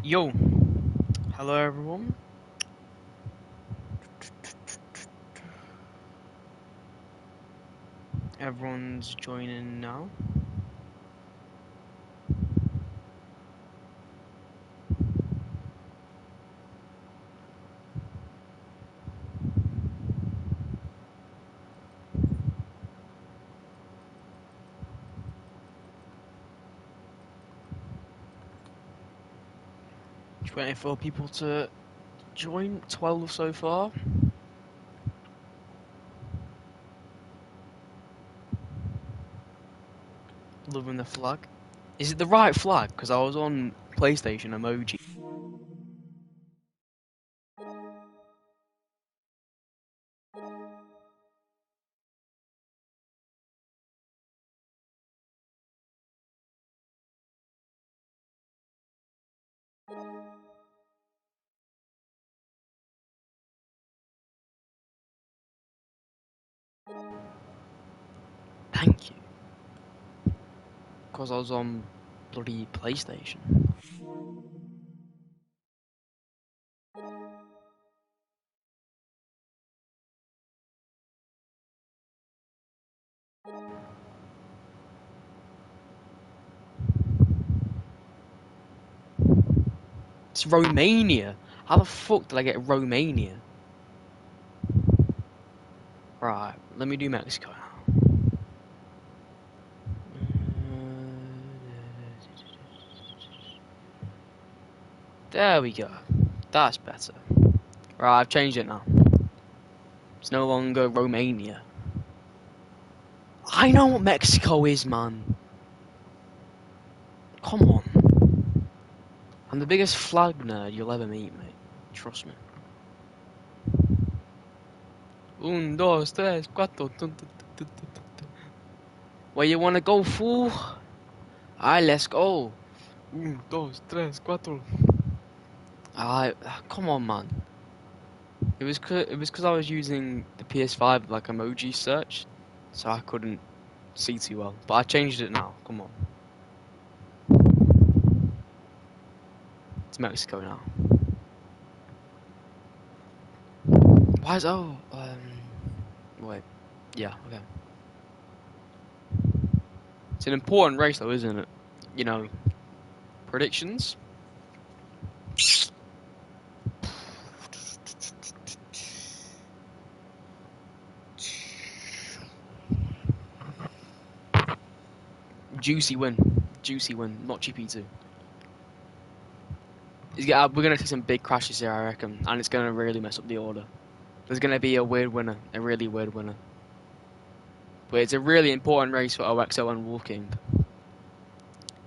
Yo, hello everyone. Everyone's joining now. Just waiting for people to join. 12 so far. Loving the flag. Is it the right flag? Because I was on PlayStation emoji. Thank you. Because I was on bloody PlayStation. It's Romania. How the fuck did I get Romania? Right, let me do Mexico now. There we go. That's better. Right, I've changed it now. It's no longer Romania. I know what Mexico is, man. Come on. I'm the biggest flag nerd you'll ever meet, mate. Trust me. Un, dos, tres, cuatro. Where you wanna go, fool? Alright, let's go. Un, dos, tres, cuatro. Alright, come on, man. It was cause I was using the PS5 like emoji search, so I couldn't see too well. But I changed it now. Come on. It's Mexico now. Why is wait. Yeah, okay. It's an important race though, isn't it? You know, predictions? Juicy win. Juicy win, not GP2. We're going to see some big crashes here, I reckon, and it's going to really mess up the order. There's going to be a weird winner, a really weird winner. But it's a really important race for OXO and Wolf King. You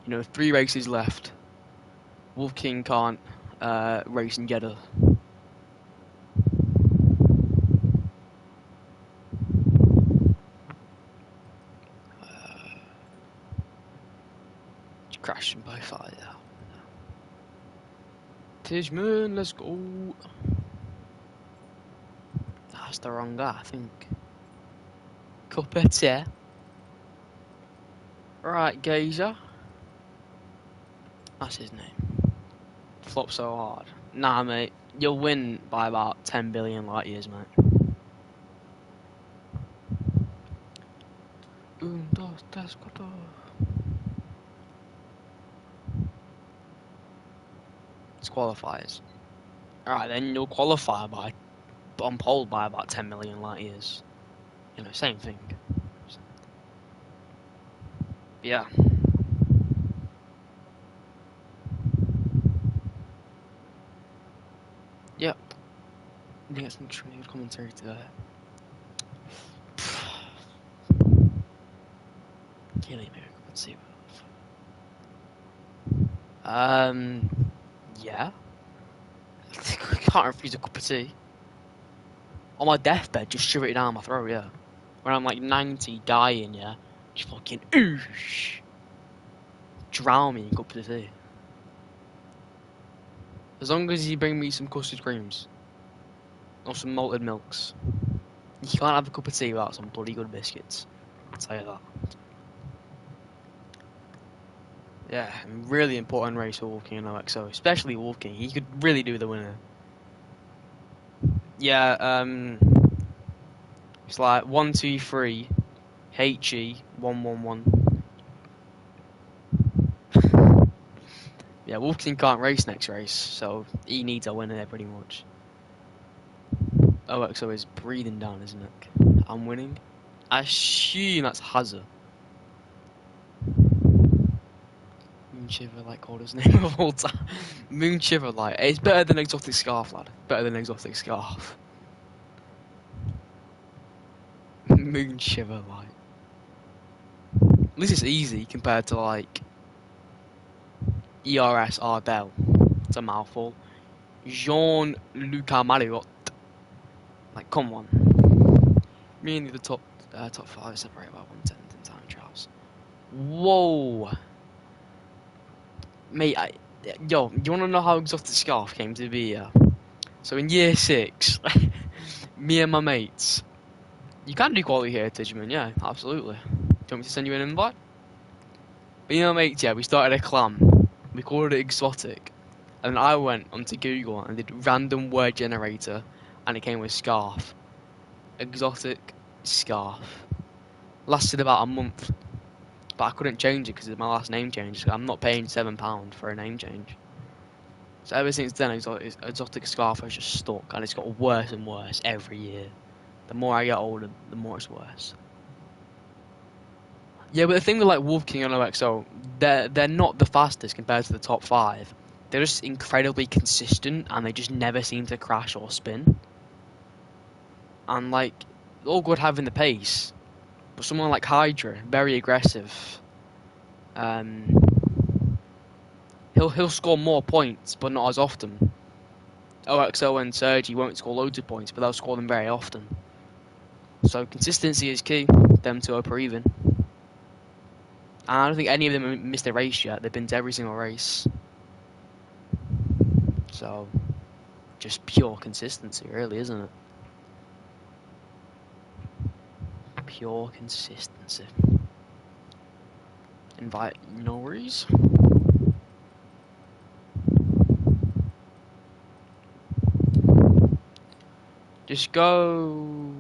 know, 3 races left. Wolf King can't race in Jeddah. Crashing by fire. Tishman, let's go. That's the wrong guy, I think. Cuphead, Right, Geezer. That's his name. Flop so hard. Nah, mate. You'll win by about 10 billion light years, mate. Un, dos, tres, cuatro. It's qualifiers. Alright, then you'll qualify on pole by about 10 million light years. You know, same thing. Yeah. Yep. I think it's some really good commentary today. Killing me, let's see. Yeah. I can't refuse a cup of tea. On my deathbed, just shove it down my throat, yeah. When I'm like 90, dying, yeah. Just fucking oosh. Drown me in a cup of tea. As long as you bring me some custard creams. Or some malted milks. You can't have a cup of tea without some bloody good biscuits. I'll tell you that. Yeah, really important race for Wolf King and OXO, especially Wolf King. He could really do the winner. Yeah, it's like 1-2-3, HE 1-1-1. Yeah, Wolf King can't race next race, so he needs a winner there pretty much. OXO is breathing down his neck. I'm winning. I assume that's Hazard. Moonshiver, like oldest name of all time. Moonshiver, like it's better than Exotic Scarf, lad. Better than Exotic Scarf. Moonshiver, like. At least it's easy compared to like ERS Ardell. It's a mouthful. Jean-Luc Marriott. Like, come on. Me and the top 5 separate by 1/10 in time trials. Whoa. Mate, yo, you wanna know how Exotic Scarf came to be? So in year 6, me and my mates, you can do quality heritage, man, yeah, absolutely. Do you want me to send you an invite? Me and my mates, yeah, we started a clan. We called it Exotic. And I went onto Google and did random word generator, and it came with scarf. Exotic scarf. Lasted about a month, but I couldn't change it because my last name changed. I'm not paying £7 for a name change. So ever since then, exotic scarf has just stuck, and it's got worse and worse every year. The more I get older, the more it's worse. Yeah, but the thing with like Wolf King and OXO, they're not the fastest compared to the top 5. They're just incredibly consistent, and they just never seem to crash or spin. And like, all good having the pace, but someone like Hydra, very aggressive. He'll score more points, but not as often. OXO and Sergi won't score loads of points, but they'll score them very often. So consistency is key. Them two are proven. And I don't think any of them have missed a race yet. They've been to every single race. So just pure consistency, really, isn't it? Pure consistency. Invite Norris. Just go.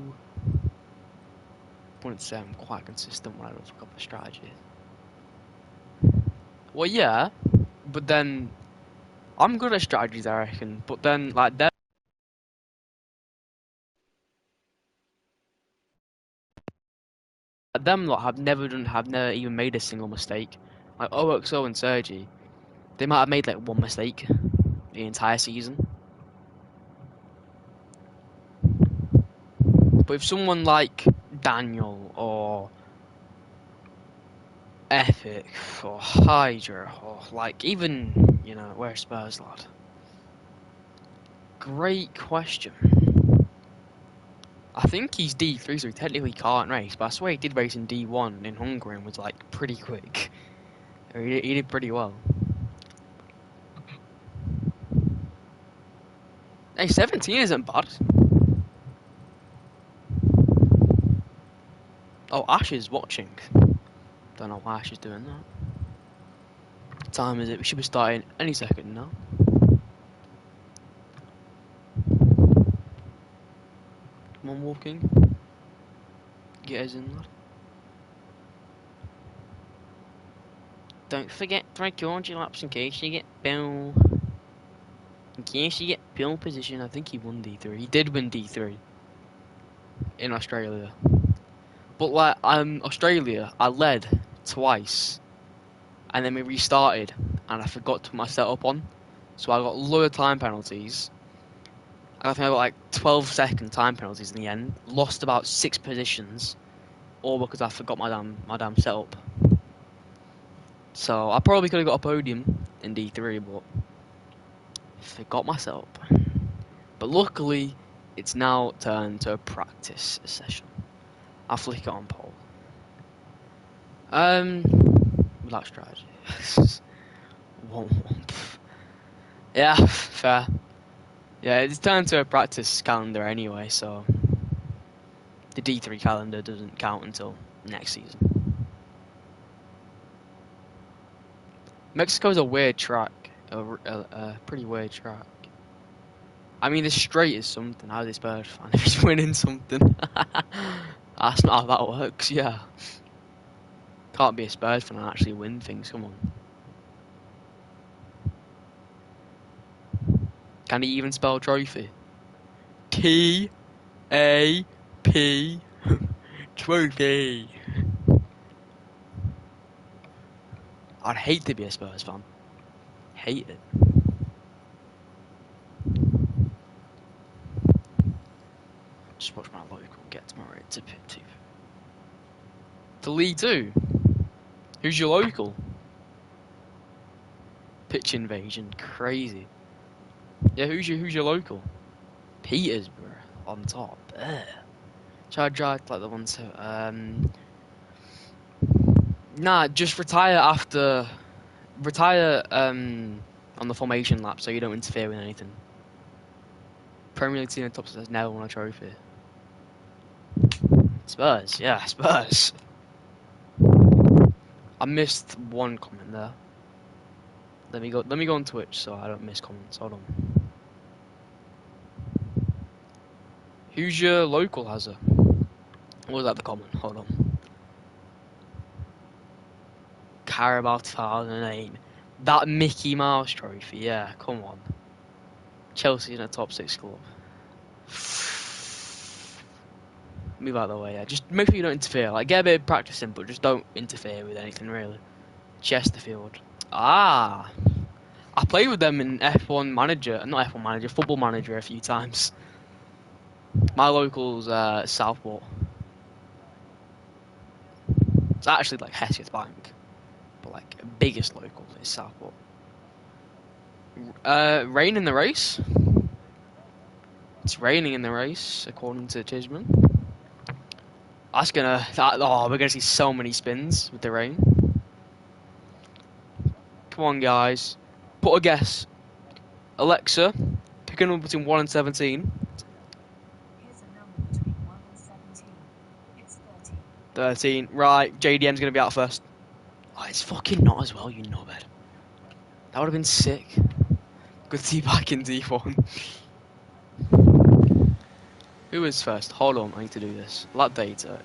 I wouldn't say I'm quite consistent when I don't fuck up the strategy. Well, yeah, but then I'm good at strategies, I reckon. But then, like, them lot have never even made a single mistake. Like OXO and Sergi, they might have made like one mistake the entire season. But if someone like Daniel or Epic or Hydra or like even, where's Spurs lad? Great question. I think he's D3, so he technically can't race, but I swear he did race in D1 in Hungary and was like pretty quick. He did pretty well. Hey, 17 isn't bad. Oh, Ash is watching. Don't know why Ash is doing that. What time is it? We should be starting any second now. Come on, walking. Get us in, lad. Don't forget to record your laps in case you get Bill. In case you get Bill position. I think he won D3. He did win D3 in Australia. But like Australia, I led twice, and then we restarted, and I forgot to put my setup on, so I got lower time penalties. I think I got like 12-second time penalties in the end. Lost about 6 positions, all because I forgot my damn setup. So I probably could have got a podium in D3, but forgot my setup. But luckily, it's now turned to a practice session. I'll flick it on pole. Without strategy. Yeah, fair. Yeah, it's turned to a practice calendar anyway, so the D3 calendar doesn't count until next season. Mexico's a weird track, a pretty weird track. I mean, the straight is something. How's this Spurs fan if he's winning something? That's not how that works. Yeah, can't be a Spurs fan and actually win things. Come on. Can he even spell trophy? T A P trophy. I'd hate to be a Spurs fan. Hate it. Just watch my local get tomorrow to League Two. Who's your local? Pitch invasion, crazy. Yeah, who's your local? Petersburg on top. Try like the ones who nah, just retire on the formation lap so you don't interfere with anything. Premier League team in the top has never won a trophy. Spurs, yeah, Spurs. I missed one comment there. Let me go on Twitch so I don't miss comments. Hold on. Who's your local, Hazard? What was that the comment? Hold on. Carabao 2008. That Mickey Mouse trophy, yeah, come on. Chelsea in a top 6 club. Move out of the way, yeah. Just make sure you don't interfere. Like, get a bit of practicing, but just don't interfere with anything, really. Chesterfield. Ah! I played with them in Football Manager a few times. My local's Southport. It's actually like Hesketh Bank. But like, biggest local is Southport. Rain in the race? It's raining in the race, according to Chisman. We're gonna see so many spins with the rain. Come on, guys. Put a guess. Alexa, pick a number between 1 and 17. Here's a number between 1 and 17. It's 13. 13. Right, JDM's gonna be out first. Oh, it's fucking not as well, you knobhead. That would have been sick. Good to see you back in D1. Who is first? Hold on, I need to do this. Lap data.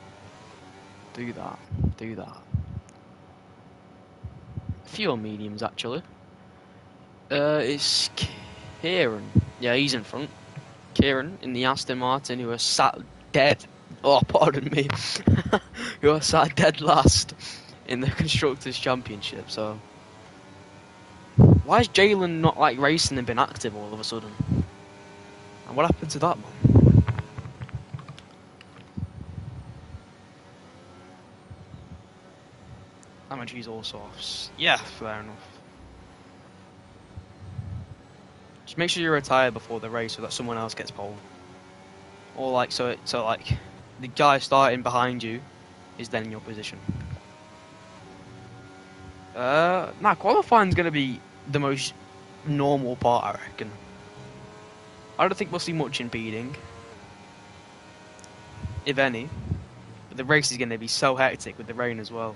Do that. A few on mediums, actually. It's Kieran. Yeah, he's in front. Kieran in the Aston Martin, who are sat dead. Oh, pardon me. Who are sat dead last in the Constructors' Championship, so... Why is Jalen not, like, racing and been active all of a sudden? And what happened to that, man? I'm gonna choose all softs. Yeah, fair enough. Just make sure you retire before the race so that someone else gets pole. Or like so like the guy starting behind you is then in your position. Qualifying's gonna be the most normal part, I reckon. I don't think we'll see much impeding, if any. But the race is gonna be so hectic with the rain as well.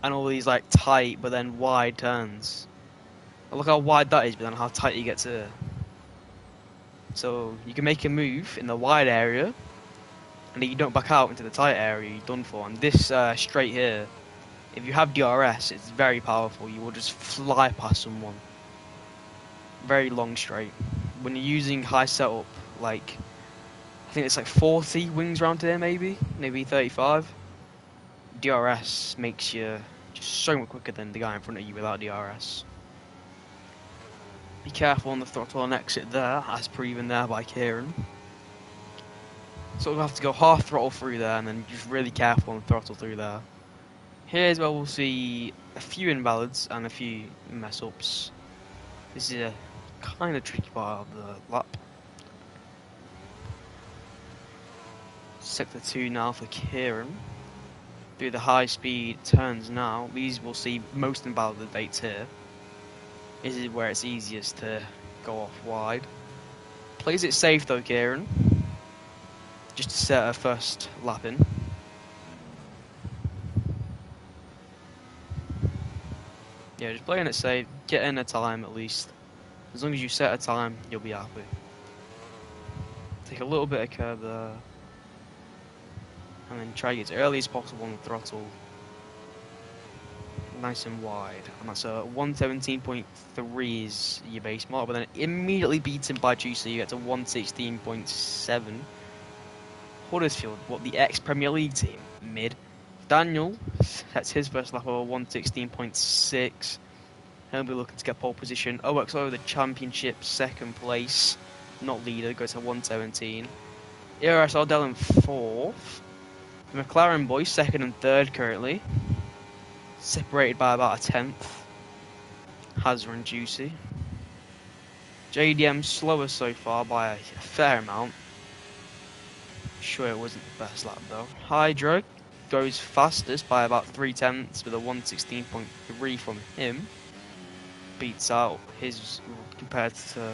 And all these like tight but then wide turns. Look how wide that is, but then how tight you get to. So you can make a move in the wide area, and then you don't back out into the tight area. You're done for. And this straight here, if you have DRS, it's very powerful. You will just fly past someone. Very long straight. When you're using high setup, like I think it's like 40 wings round here, maybe 35. DRS makes you just so much quicker than the guy in front of you without DRS. Be careful on the throttle and exit there, as proven there by Kieran. So we'll have to go half throttle through there and then just really careful on the throttle through there. Here's where we'll see a few invalids and a few mess ups. This is a kind of tricky part of the lap. Sector 2 now for Kieran. Through the high speed turns now. These will see most invalidates here. This is where it's easiest to go off wide. Plays it safe though, Kieran. Just to set her first lap in. Yeah, just playing it safe, get in a time at least. As long as you set a time, you'll be happy. Take a little bit of curb there. And then try to get as early as possible on the throttle. Nice and wide. And that's a 117.3 is your base mark, but then immediately beaten by Juicy, you get to 116.7. Huddersfield, what, the ex-Premier League team, mid. Daniel sets his first lap over 116.6. He'll be looking to get pole position. OXO, the championship, second place, not leader, goes to 117. ERS Ardell in fourth. The McLaren boys, second and third currently. Separated by about a tenth. Hazard and Juicy. JDM slower so far by a fair amount. Sure it wasn't the best lap though. Hydra goes fastest by about 3/10 with a 116.3 from him. Beats out his competitor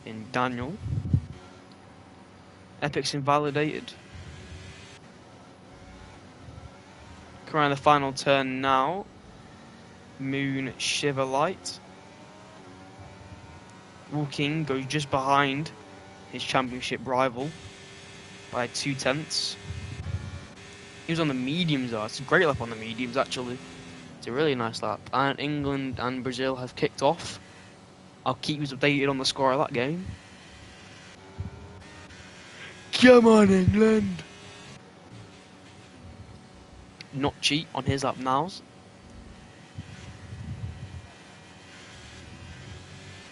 in Daniel. Epic's invalidated. Around the final turn now. Moon Shiver Light. King goes just behind his championship rival by 2/10. He was on the mediums though. It's a great lap on the mediums actually. It's a really nice lap. And England and Brazil have kicked off. I'll keep you updated on the score of that game. Come on, England! Not cheat on his lap now.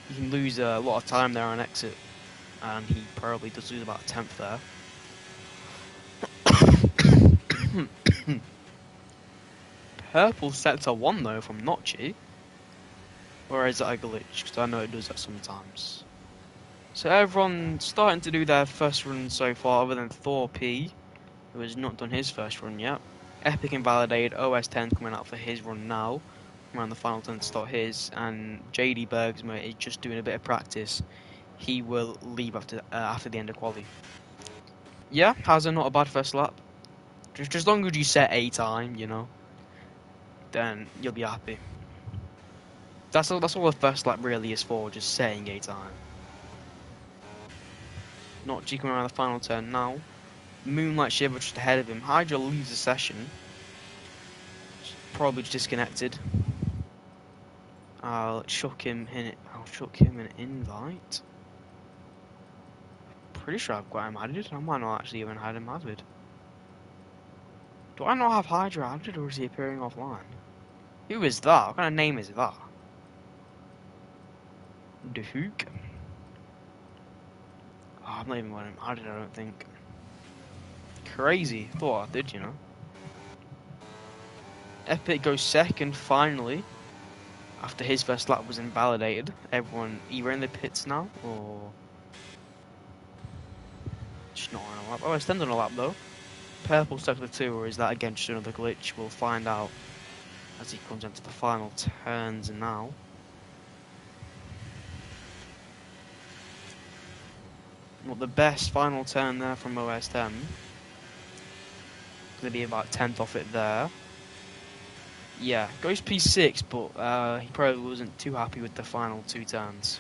You can lose a lot of time there on exit, and he probably does lose about a tenth there. Purple sector 1 though from Notchi. Or is that a glitch? Because I know it does that sometimes. So everyone's starting to do their first run so far, other than Thor P, who has not done his first run yet. Epic invalidated, OS10 coming out for his run now. Around the final turn to start his, and JD Bergsma is just doing a bit of practice. He will leave after the end of quali. Yeah, Hazard not a bad first lap. Just as long as you set a time, you know, then you'll be happy. That's all the first lap really is for, just setting a time. Not G coming around the final turn now. Moonlight Shiver just ahead of him. Hydra leaves the session. Probably just disconnected. I'll chuck him an invite. Pretty sure I've got him added. I might not actually even had him added. Do I not have Hydra added, or is he appearing offline? Who is that? What kind of name is that? The Hook? Oh, I'm not even got him added, I don't think. Crazy. Thought I did, you know. Epic goes second finally. After his first lap was invalidated. Everyone either in the pits now or just not on a lap. Oh, it's on a lap though. Purple sector 2, or is that again just another glitch? We'll find out as he comes into the final turns now. Well, the best final turn there from OS10. Gonna be about 10th off it there. Yeah, goes P6, but he probably wasn't too happy with the final 2 turns.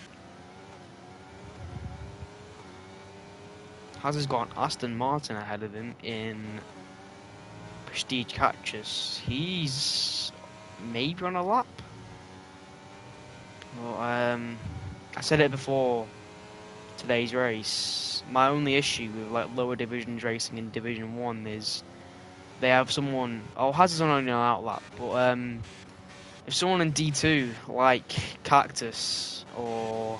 Hazard's got an Aston Martin ahead of him in Prestige Cactus. He's maybe on a lap. Well, I said it before today's race. My only issue with like lower divisions racing in Division 1 is they have someone. Oh, Hazard's on only an outlap, but if someone in D2 like Cactus or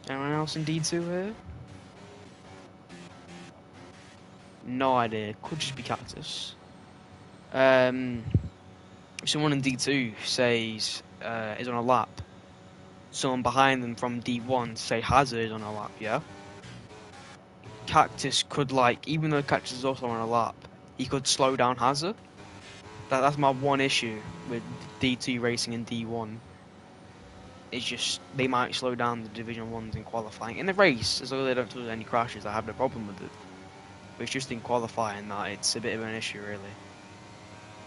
anyone else in D2 here, no idea. Could just be Cactus. If someone in D2 says is on a lap, someone behind them from D1 say Hazard is on a lap, yeah. Cactus could even though Cactus is also on a lap, he could slow down Hazard. That's my one issue with D2 racing in D1. It's just they might slow down the Division 1s in qualifying. In the race, as long as they don't cause any crashes, I have no problem with it. But it's just in qualifying that it's a bit of an issue, really.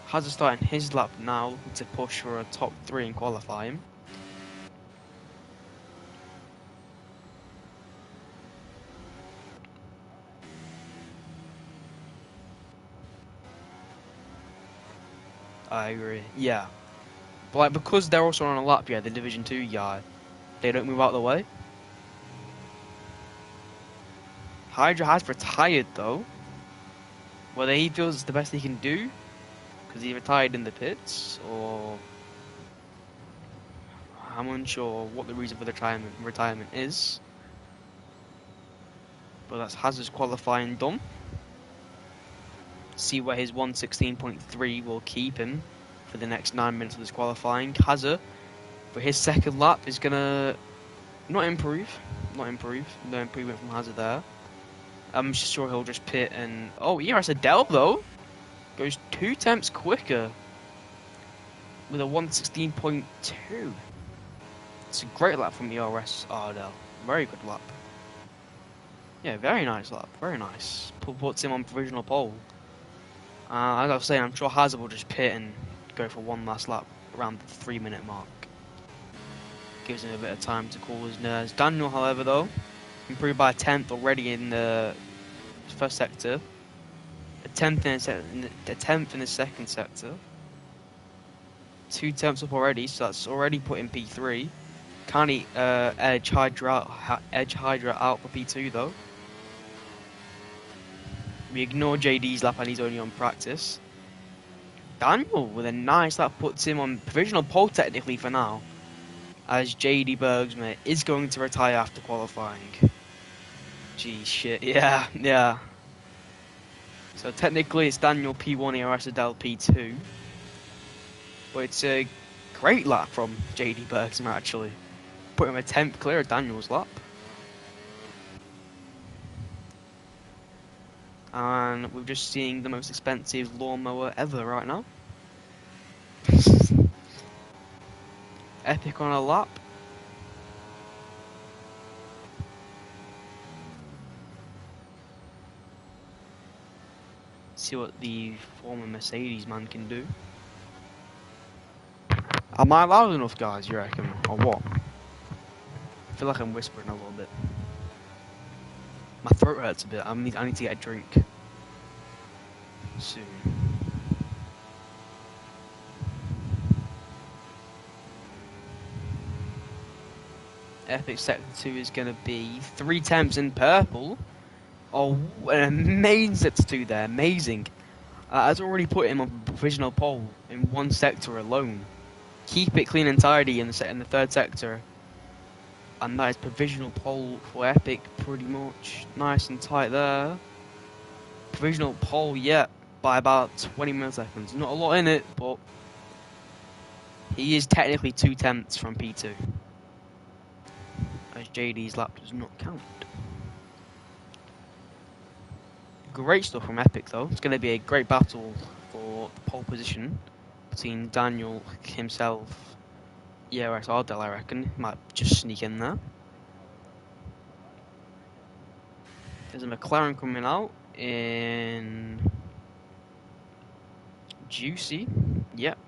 Hazard starting his lap now to push for a top 3 in qualifying. I agree. Yeah. But like, because they're also on a lap, yeah, the Division 2 yard, they don't move out of the way. Hydra has retired though. Whether he feels it's the best he can do, because he retired in the pits, or I'm unsure what the reason for the retirement is. But that's Hazard's qualifying done. See where his 116.3 will keep him for the next 9 minutes of this qualifying. Hazard, for his second lap, is gonna not improve. No improvement from Hazard there. I'm sure he'll just pit and... Oh, ERS Adele, though, goes 2 tenths quicker with a 116.2. It's a great lap from ERS Adele. Very good lap. Yeah, very nice lap. Very nice. Puts him on provisional pole. As I was saying, I'm sure Hazard will just pit and go for one last lap around the 3-minute mark. Gives him a bit of time to cool his nerves. Daniel, however, though, improved by a 10th already in the first sector. A 10th in the second sector. 2 tenths up already, so that's already put in P3. Can't he edge Hydra out for P2 though. We ignore JD's lap and he's only on practice. Daniel with a nice lap puts him on provisional pole technically for now, as JD Bergsma is going to retire after qualifying. Gee, shit, yeah. So technically it's Daniel P1, ERS Adele P2. But it's a great lap from JD Bergsma actually. Put him a 10th clear of Daniel's lap. And we're just seeing the most expensive lawnmower ever right now. Epic on a lap. See what the former Mercedes man can do. Am I loud enough, guys, you reckon? Or what? I feel like I'm whispering a little bit. My throat hurts a bit. I need to get a drink soon. Epic Sector 2 is going to be 3 temps in purple. Oh, an amazing Sector 2 there. Amazing. Has already put him on provisional pole in one sector alone. Keep it clean and tidy in the third sector. And that is provisional pole for Epic, pretty much. Nice and tight there. Provisional pole, yeah, by about 20 milliseconds. Not a lot in it, but he is technically 2 tenths from P2. As JD's lap does not count. Great stuff from Epic though. It's going to be a great battle for the pole position between Daniel himself. ERS Ardell, I reckon. Might just sneak in there. There's a McLaren coming out in Juicy. Yep.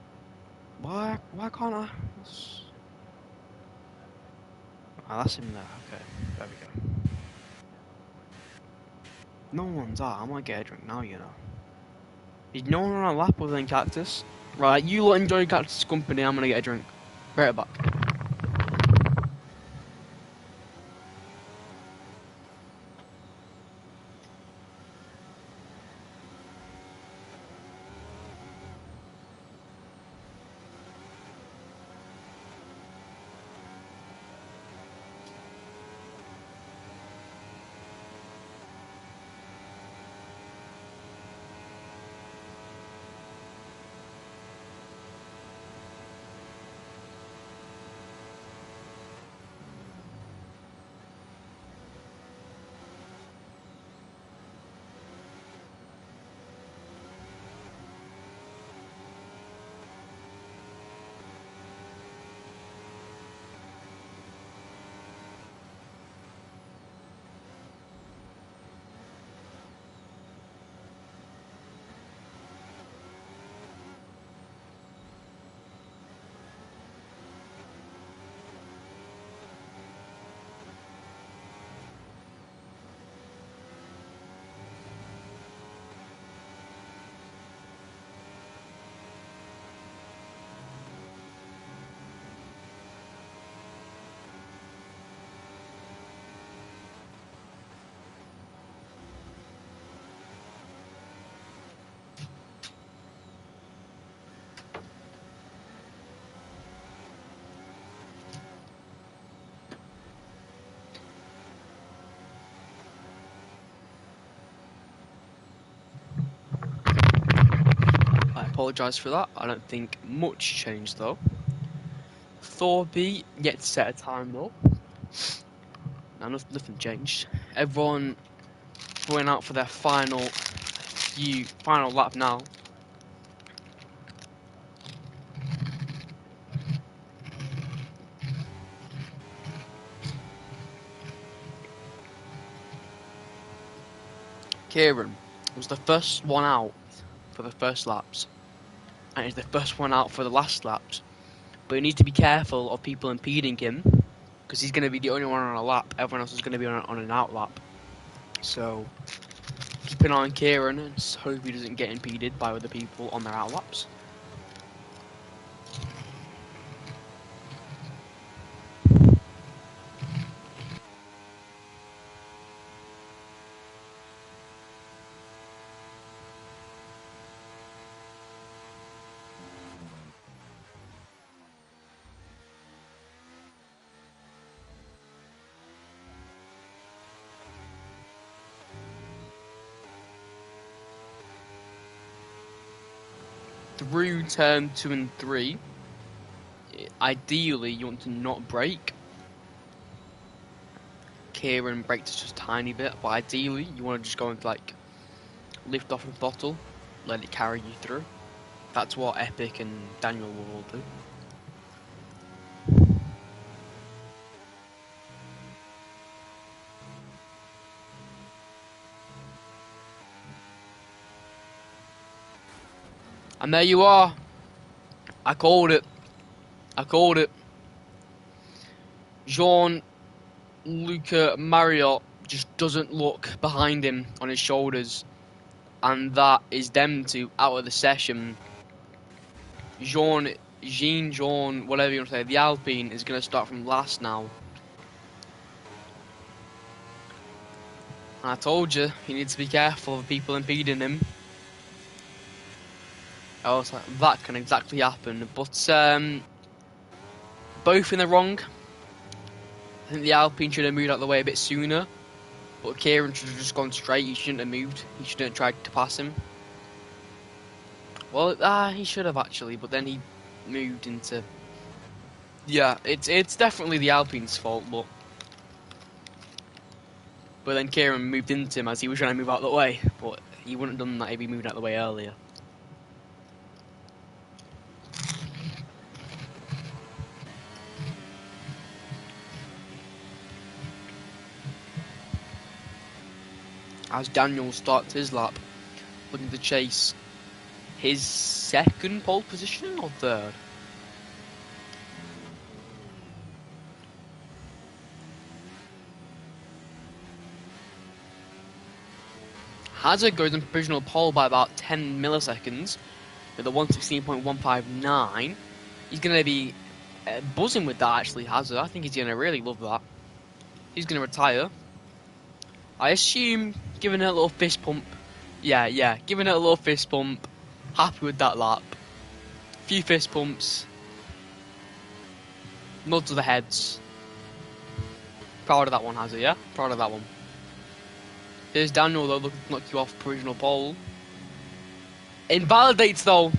Why can't I? Oh, that's him there. Okay, there we go. No one's out. I might get a drink now, you know. Is no one on a lap other than Cactus? Right, you lot enjoy Cactus' company. I'm gonna get a drink. Right back. apologise for that. I don't think much changed though. Thorby yet to set a time though. No, nothing changed. Everyone going out for their final lap now. Kieran was the first one out for the first laps, and he's the first one out for the last laps. But he needs to be careful of people impeding him, because he's going to be the only one on a lap. Everyone else is going to be on an out lap. So keep an eye on Kieran and hope he doesn't get impeded by other people on their out laps. Through turn 2 and 3, ideally you want to not brake. Kieran braked just a tiny bit, but ideally you want to just go into like lift off the throttle, let it carry you through. That's what Epic and Daniel will all do. And there you are. I called it. Jean-Luc Mariotte just doesn't look behind him on his shoulders. And that is them two out of the session. Jean, whatever you want to say, the Alpine is going to start from last now. And I told you, he needs to be careful of people impeding him. Else that can exactly happen, but both in the wrong. I think the Alpine should have moved out of the way a bit sooner, but Kieran should have just gone straight. He shouldn't have moved. He shouldn't have tried to pass him. Well, he should have actually, but then he moved into. Yeah, it's definitely the Alpine's fault, but then Kieran moved into him as he was trying to move out of the way, but he wouldn't have done that if he moved out of the way earlier. As Daniel starts his lap, looking to chase his second pole position or third? Hazard goes in provisional pole by about 10 milliseconds with a 116.159. He's going to be buzzing with that actually, Hazard. I think he's going to really love that. He's going to retire. I assume giving it a little fist pump. Yeah, giving it a little fist pump. Happy with that lap. Few fist pumps. Nods of the heads. Proud of that one, Hazard, yeah? Proud of that one. Here's Daniel, though, looking to knock you off provisional pole. Invalidates, though,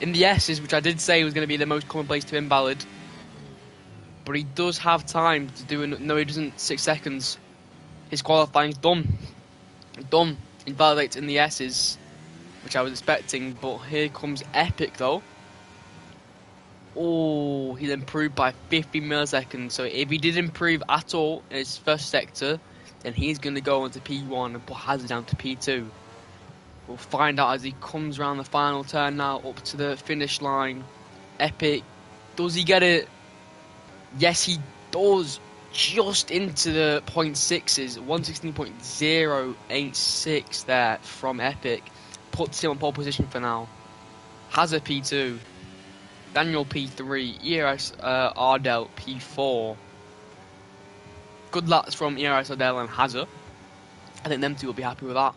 in the S's, which I did say was going to be the most common place to invalid. But he does have time to do it. No, he doesn't. 6 seconds. His qualifying's done. Done. Invalidates in the S's, which I was expecting. But here comes Epic, though. Oh, he improved by 50 milliseconds. So if he did improve at all in his first sector, then he's going to go into P1 and put Hazard down to P2. We'll find out as he comes around the final turn now, up to the finish line. Epic, does he get it? Yes, he does. Just into the 0.6s, 116.086 there from Epic. Puts him on pole position for now. Hazard P2. Daniel P3. ERS Ardell P4. Good laps from ERS Ardell and Hazard. I think them two will be happy with that.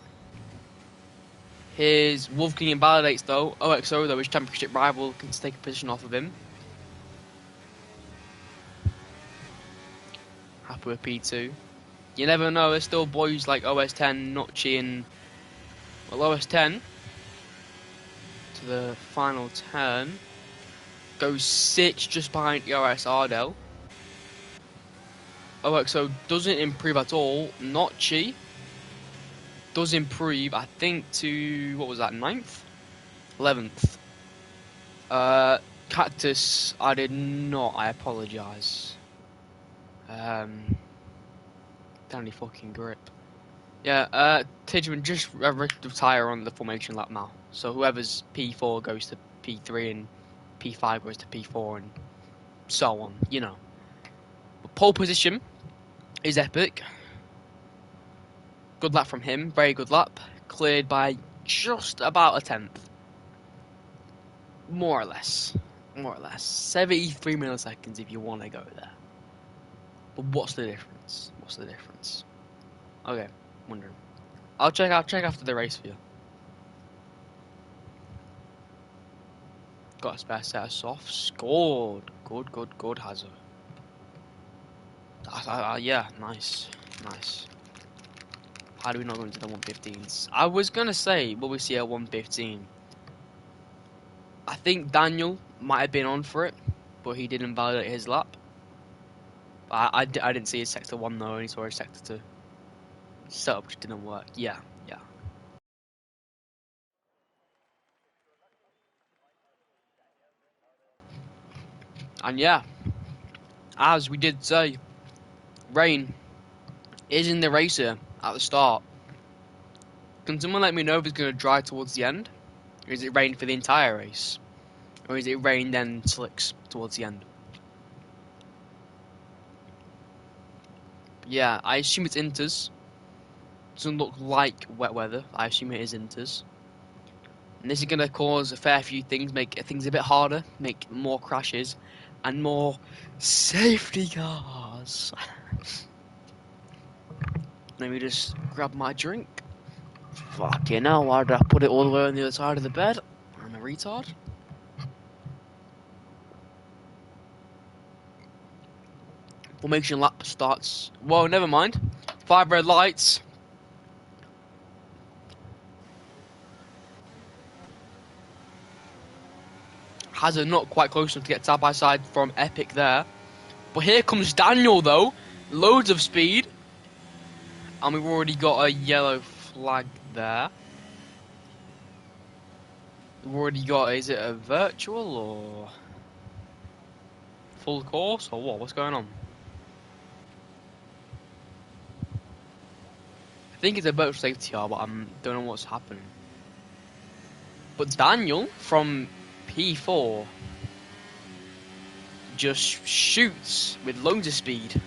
Here's Wolfgang invalidates though. OXO though, his championship rival, can take a position off of him. Happy with P2. You never know, there's still boys like OS10, Notchy and... Well, OS10 to the final turn. Goes 6 just behind ERS Ardell. OXO doesn't improve at all. Notchi does improve, I think, to, what was that, 9th? 11th. Cactus, I did not, I apologise. Danny fucking grip. Yeah, Tidgeman just retire on the formation lap now. So whoever's P4 goes to P3 and P5 goes to P4 and so on, you know. But pole position is Epic. Good lap from him, very good lap. Cleared by just about a 10th. More or less. 73 milliseconds if you want to go there. But what's the difference? Okay, wondering. I'll check after the race for you. Got a spare set of softs. Scored. Good, Hazard. Yeah, nice. How do we not go into the 115s? I was gonna say, will we see a 115? I think Daniel might have been on for it, but he didn't validate his lap. I didn't see his sector 1 though, I only saw his sector 2. Setup just didn't work. Yeah. And yeah, as we did say, rain is in the race here at the start. Can someone let me know if it's going to dry towards the end? Or is it rain for the entire race? Or is it rain then slicks towards the end? Yeah, I assume it's inters. Doesn't look like wet weather. I assume it is inters. And this is going to cause a fair few things, make things a bit harder, make more crashes, and more safety cars. Let me just grab my drink. Fucking hell, why did I put it all the way on the other side of the bed? I'm a retard. Formation lap starts. Whoa, never mind. 5 red lights. Hazard not quite close enough to get side by side from Epic there. But here comes Daniel though. Loads of speed. And we've already got a yellow flag there. We've already got, is it a virtual or full course or what? What's going on? I think it's a virtual safety car, but I don't know what's happening. But Daniel from P4 just shoots with loads of speed.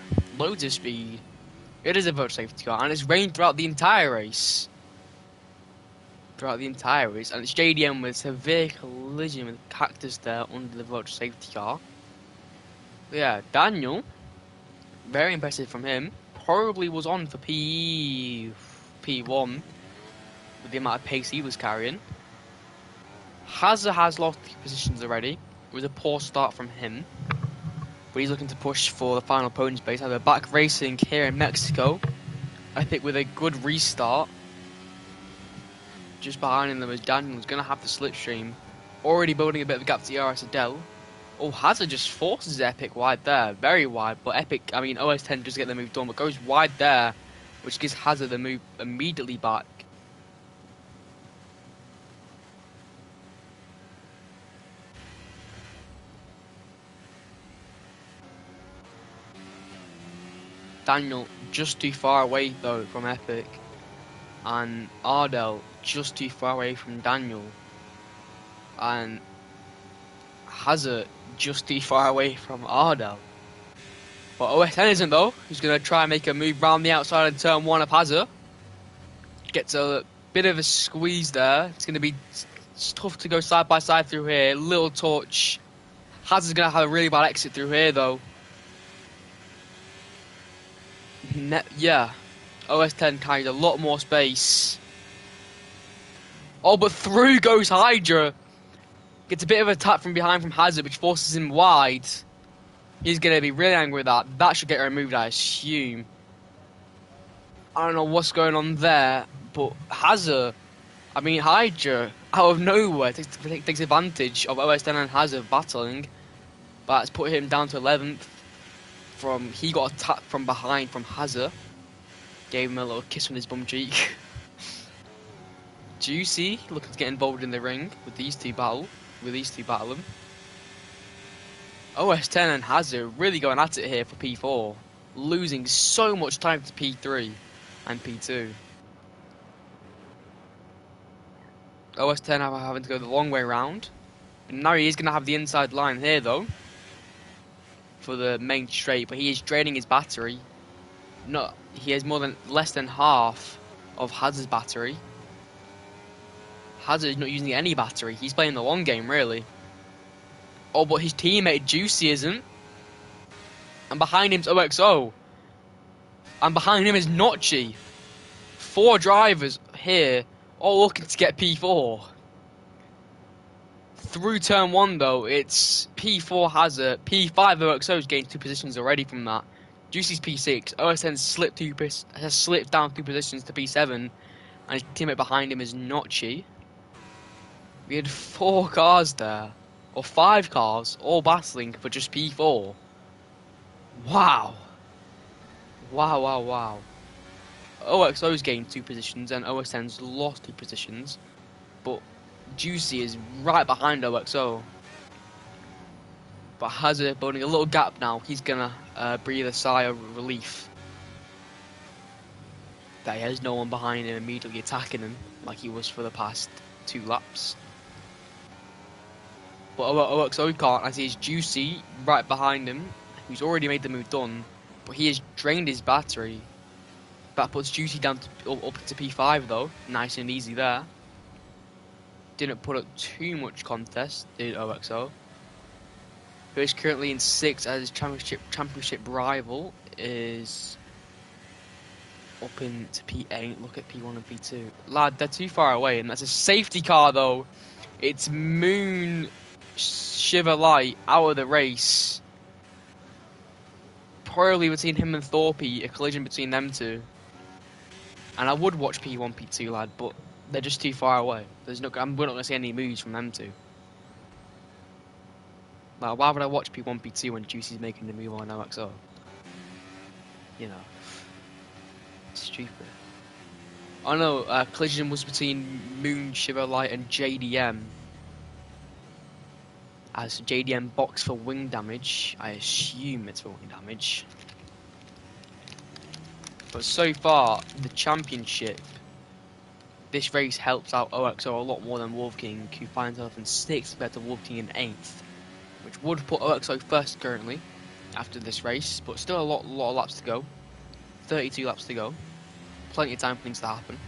It is a virtual safety car, and it's rained throughout the entire race. And it's JDM with severe collision with Cactus there under the virtual safety car. But yeah, Daniel, very impressive from him. Probably was on for P1 with the amount of pace he was carrying. Hazard has lost positions already. It was a poor start from him. But he's looking to push for the final podium space. They're back racing here in Mexico. I think with a good restart. Just behind them is Daniel, who's going to have the slipstream. Already building a bit of a gap to ERS Adele. Oh, Hazard just forces Epic wide there. Very wide. But Epic, OS 10 just get the move done. But goes wide there. Which gives Hazard the move immediately back. Daniel just too far away though from Epic, and Ardell just too far away from Daniel, and Hazard just too far away from Ardell. But OS 10 isn't though. He's going to try and make a move round the outside of turn 1 of Hazard. Gets a bit of a squeeze there. It's going to be tough to go side by side through here. Little touch. Hazard's going to have a really bad exit through here though. Yeah, OS 10 carries a lot more space. Oh, but through goes Hydra. Gets a bit of a tap from behind from Hazard, which forces him wide. He's going to be really angry with that. That should get removed, I assume. I don't know what's going on there, but Hydra out of nowhere takes advantage of OS 10 and Hazard battling, but it's put him down to 11th. He got attacked from behind from Hazard, gave him a little kiss on his bum cheek. Juicy looking to get involved in the ring with these two battling. OS 10 and Hazard really going at it here for P4, losing so much time to P3 and P2. OS 10 having to go the long way round. And now he is going to have the inside line here though, for the main straight, but he is draining his battery. He has less than half of Hazard's battery. Hazard is not using any battery. He's playing the long game, really. Oh, but his teammate Juicy isn't. And behind him's OXO. And behind him is Notchi. 4 drivers here, all looking to get P4. Through turn 1 though, it's P4 Hazard, P5 OXO's gained 2 positions already from that. Juicy's P6, OSN has slipped down 2 positions to P7, and his teammate behind him is Notchi. We had 4 cars there, or 5 cars, all battling for just P4. Wow. Wow. OXO's gained 2 positions and OSN's lost 2 positions, but Juicy is right behind OXO. But Hazard building a little gap now. He's gonna breathe a sigh of relief that he has no one behind him immediately attacking him like he was for the past 2 laps. But OXO can't, as he is Juicy right behind him, who's already made the move done, but he has drained his battery. That puts Juicy down up to P5 though, nice and easy there. Didn't put up too much contest, did OXO. Who is currently in 6th as his championship rival is up into P8. Look at P1 and P2. Lad, they're too far away, and that's a safety car though. It's Moon Shiver Light out of the race. Probably between him and Thorpe, a collision between them two. And I would watch P1, P2, lad, but they're just too far away. We're not going to see any moves from them two. Like, why would I watch P1, P2 when Juicy's making the move on OXO? You know, stupid. I know collision was between Moon Shiver Light and JDM. As JDM boxed for wing damage, I assume it's for wing damage. But so far, the championship, this race helps out OXO a lot more than Wolf King, who finds himself in 6th compared to Wolf King in 8th. Which would put OXO first currently, after this race, but still a lot of laps to go. 32 laps to go. Plenty of time for things to happen.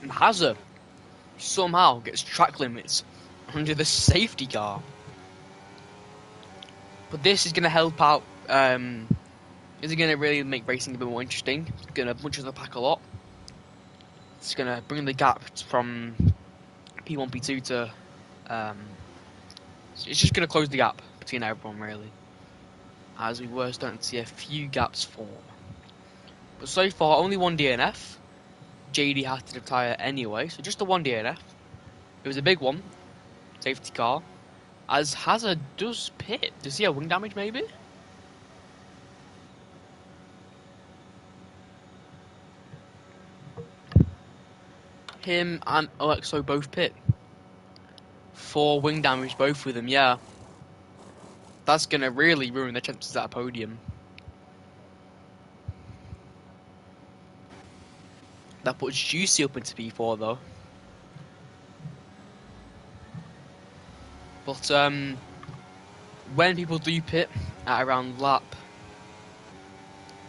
And Hazard somehow gets track limits under the safety car. But this is going to help out. Is it going to really make racing a bit more interesting? It's going to bunch of the pack a lot. It's going to bring the gap from P1, P2 to. It's just going to close the gap between everyone, really. As we were starting to see a few gaps form. But so far, only 1 DNF. JD had to retire anyway, so just the 1 DNF. It was a big one. Safety car. As Hazard does pit. Does he have wing damage, maybe? Him and OXO both pit. 4 wing damage, both of them, yeah. That's going to really ruin their chances at a podium. That puts Juicy up into P4 though. But when people do pit at around lap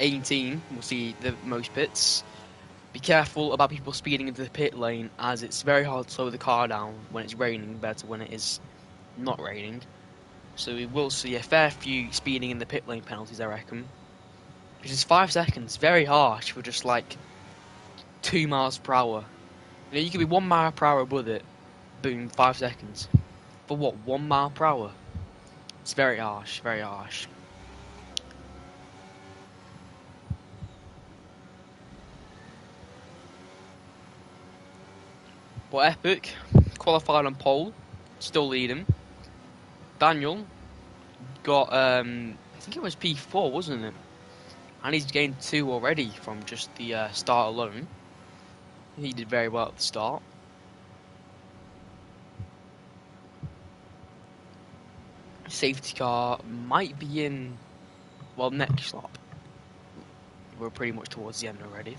18, we'll see the most pits. Be careful about people speeding into the pit lane, as it's very hard to slow the car down when it's raining compared to when it is not raining. So we will see a fair few speeding in the pit lane penalties, I reckon. Which is 5 seconds, very harsh for just like 2 miles per hour. You know, you could be 1 mile per hour above it, boom, 5 seconds. For what, 1 mile per hour? It's very harsh, very harsh. But Epic qualified on pole, still leading. Daniel got I think it was P4, wasn't it? And he's gained 2 already from just the start alone. He did very well at the start. Safety car might be in, well, next lap. We're pretty much towards the end already.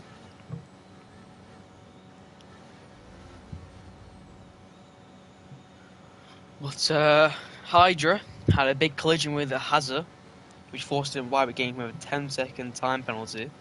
But Hydra had a big collision with Hazard, which forced him wide game with a 10-second time penalty.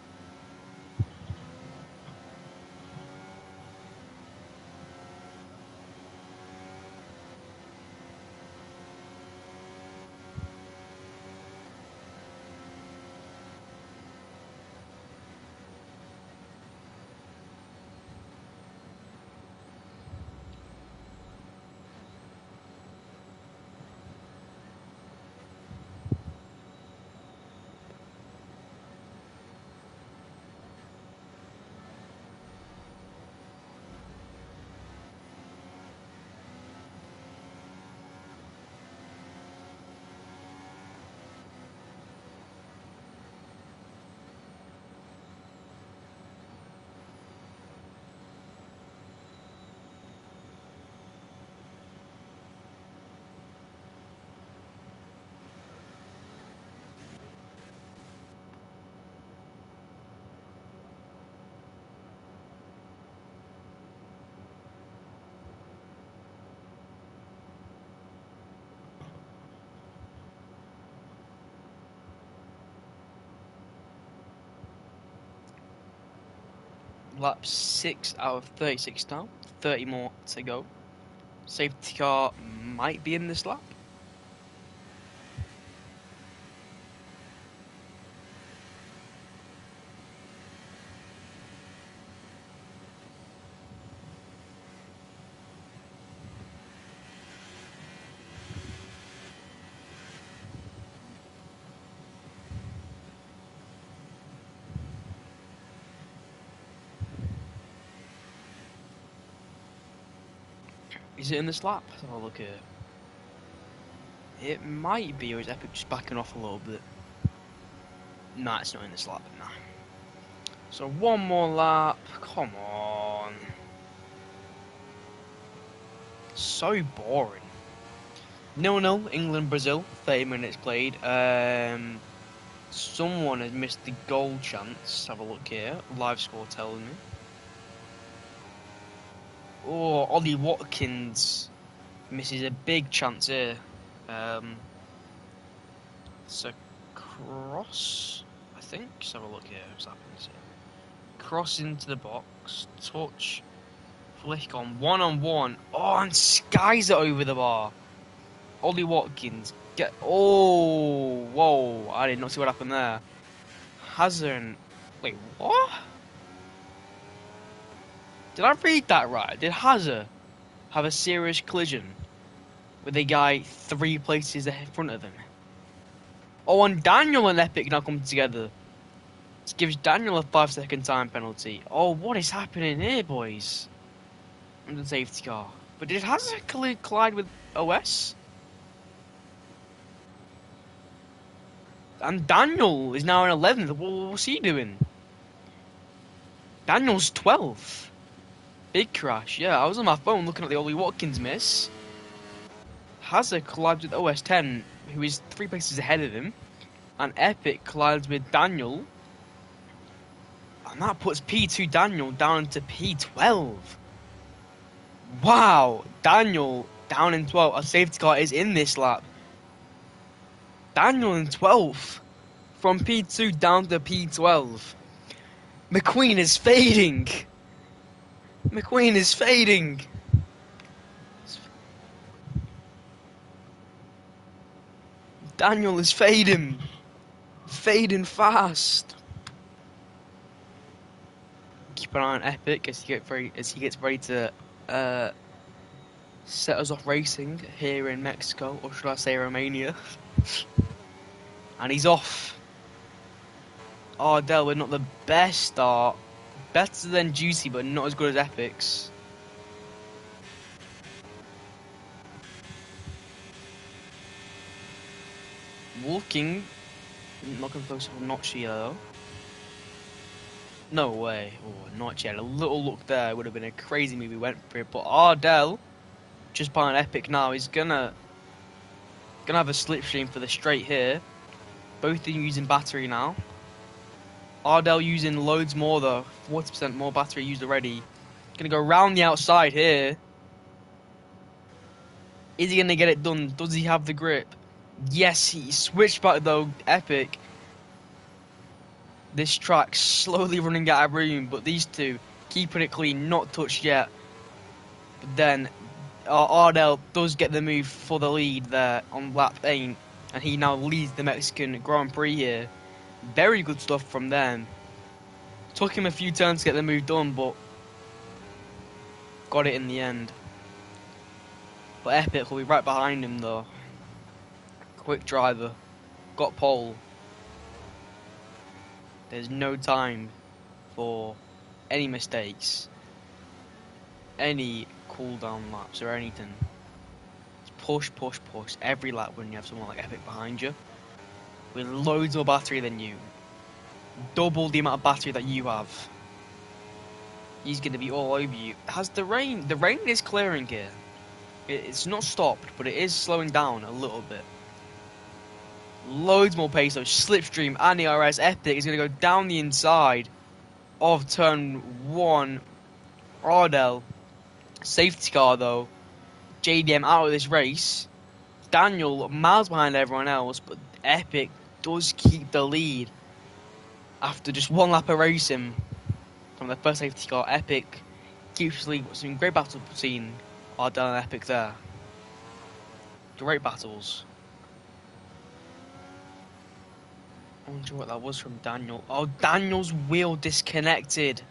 Lap 6 out of 36 now. 30 more to go. Safety car might be in this lap. Is it in this lap? Let's have a look here. It might be, or is Epic just backing off a little bit? Nah, it's not in this lap, nah. So 1 more lap, come on. So boring. 0-0, England, Brazil, 30 minutes played. Someone has missed the goal chance. Let's have a look here, live score telling me. Oh, Ollie Watkins misses a big chance here. It's a cross, I think. Let's have a look here. What's happening here? Cross into the box, touch, flick on 1-on-1. Oh, and skies it over the bar. Ollie Watkins get. Oh, whoa! I did not see what happened there. Hazard. Wait, what? Did I read that right? Did Hazard have a serious collision with a guy 3 places in front of him? Oh, and Daniel and Epic now come together. This gives Daniel a 5-second time penalty. Oh, what is happening here, boys? And the safety car. But did Hazard collide with OS? And Daniel is now in 11th. What's he doing? Daniel's 12th. Big crash. Yeah, I was on my phone looking at the Ollie Watkins miss. Hazard collides with OS 10, who is 3 places ahead of him. And Epic collides with Daniel. And that puts P2 Daniel down to P12. Wow, Daniel down in 12th. A safety car is in this lap. Daniel in 12th. From P2 down to P12. McQueen is fading. McQueen is fading. Daniel is fading. Fading fast. Keep an eye on Epic as he gets ready to set us off racing here in Mexico, or should I say Romania. And he's off. Ardell with not the best start. Better than Juicy, but not as good as Epic's. Walking, not going close to Notchi though. No way. Oh, Notchi had a little look there. It would have been a crazy move he went for it. But Ardell, just by an Epic now, he's gonna have a slipstream for the straight here. Both of them using battery now. Ardell using loads more though. 40% more battery used already. Gonna go round the outside here. Is he gonna get it done? Does he have the grip? Yes, he switched back though. Epic. This track slowly running out of room, but these two keeping it clean, not touched yet. But then Ardell does get the move for the lead there on lap 8, and he now leads the Mexican Grand Prix here. Very good stuff from them. Took him a few turns to get the move done, but got it in the end. But Epic will be right behind him though. Quick driver. Got pole. There's no time for any mistakes. Any cooldown laps or anything. It's push, push, push every lap when you have someone like Epic behind you. With loads more battery than you. Double the amount of battery that you have. He's going to be all over you. Has the rain is clearing here. It's not stopped, but it is slowing down a little bit. Loads more pace though. Slipstream and the RS Epic is going to go down the inside of turn 1. Ardell. Safety car though. JDM out of this race. Daniel miles behind everyone else, but Epic does keep the lead after just one lap of racing from the first safety car. Epic keeps the lead. Some great battles between Ardell and Epic there. Great battles. I wonder what that was from Daniel. Oh, Daniel's wheel disconnected.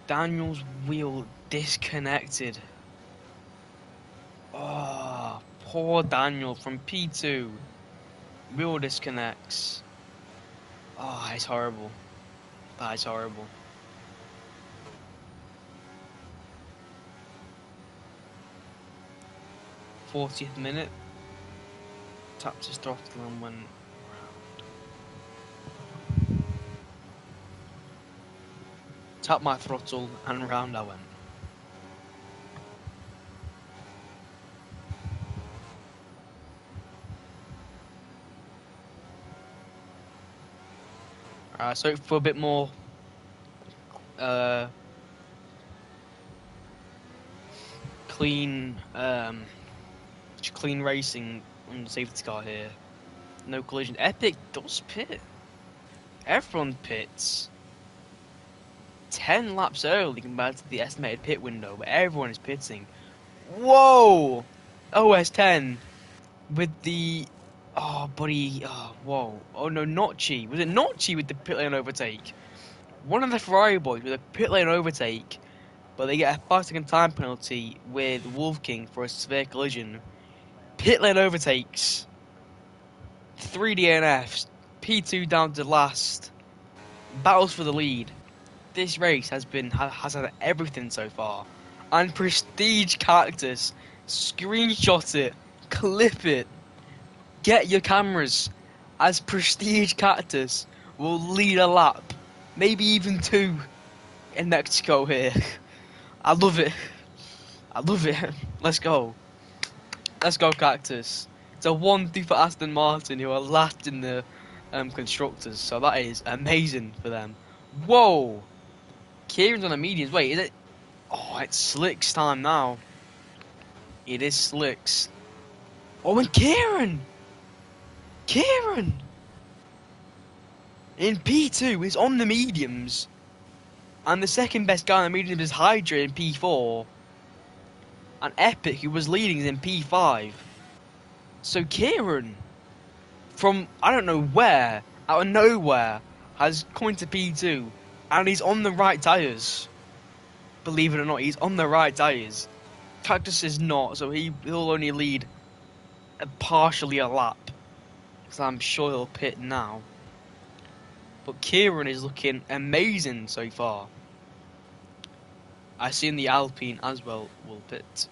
Daniel's wheel disconnected. Oh, poor Daniel from P2. Wheel disconnects. Oh, it's horrible. That is horrible. '40th minute. Tapped his throttle and went. Tapped my throttle and round I went. So for a bit more clean racing on the safety car here. No collision. Epic does pit. Everyone pits. 10 laps early compared to the estimated pit window, but everyone is pitting. Whoa! OS 10 with the buddy. Oh, whoa. Oh no, Notchi. Was it Notchi with the pit lane overtake? One of the Ferrari boys with a pit lane overtake, but they get a 5-second time penalty with Wolf King for a severe collision. Pit lane overtakes. 3 DNFs. P2 down to last. Battles for the lead. This race has had everything so far. And Prestige Cactus. Screenshot it. Clip it. Get your cameras. As Prestige Cactus will lead a lap. Maybe even 2 in Mexico here. I love it. I love it. Let's go. Let's go, Cactus. It's a 1-2 for Aston Martin, who are last in the constructors. So that is amazing for them. Whoa! Kieran's on the mediums. Wait, is it? Oh, it's Slick's time now. It is Slick's. Oh, and Kieran! Kieran! In P2 is on the mediums. And the second best guy on the mediums is Hydra in P4. And Epic, who was leading, is in P5. So Kieran, from I don't know where, out of nowhere, has come into P2. And he's on the right tyres. Believe it or not, he's on the right tyres. Cactus is not, so he'll only lead partially a lap. Because I'm sure he'll pit now. But Kieran is looking amazing so far. I assume the Alpine as well will pit.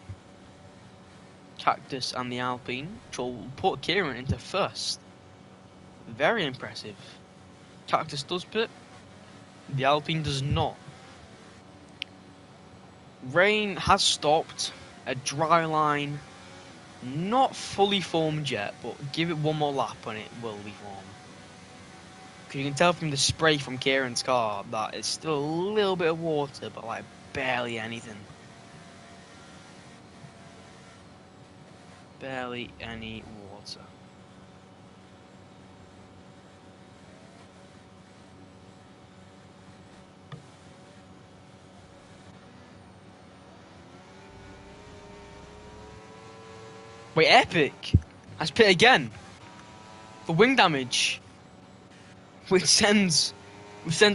Cactus and the Alpine, which will put Kieran into first. Very impressive. Cactus does pit. The Alpine does not. Rain has stopped. A dry line. Not fully formed yet, but give it one more lap and it will be formed. Because you can tell from the spray from Kieran's car that it's still a little bit of water, but like barely anything. Barely any water. Wait, Epic has pit again for wing damage, which sends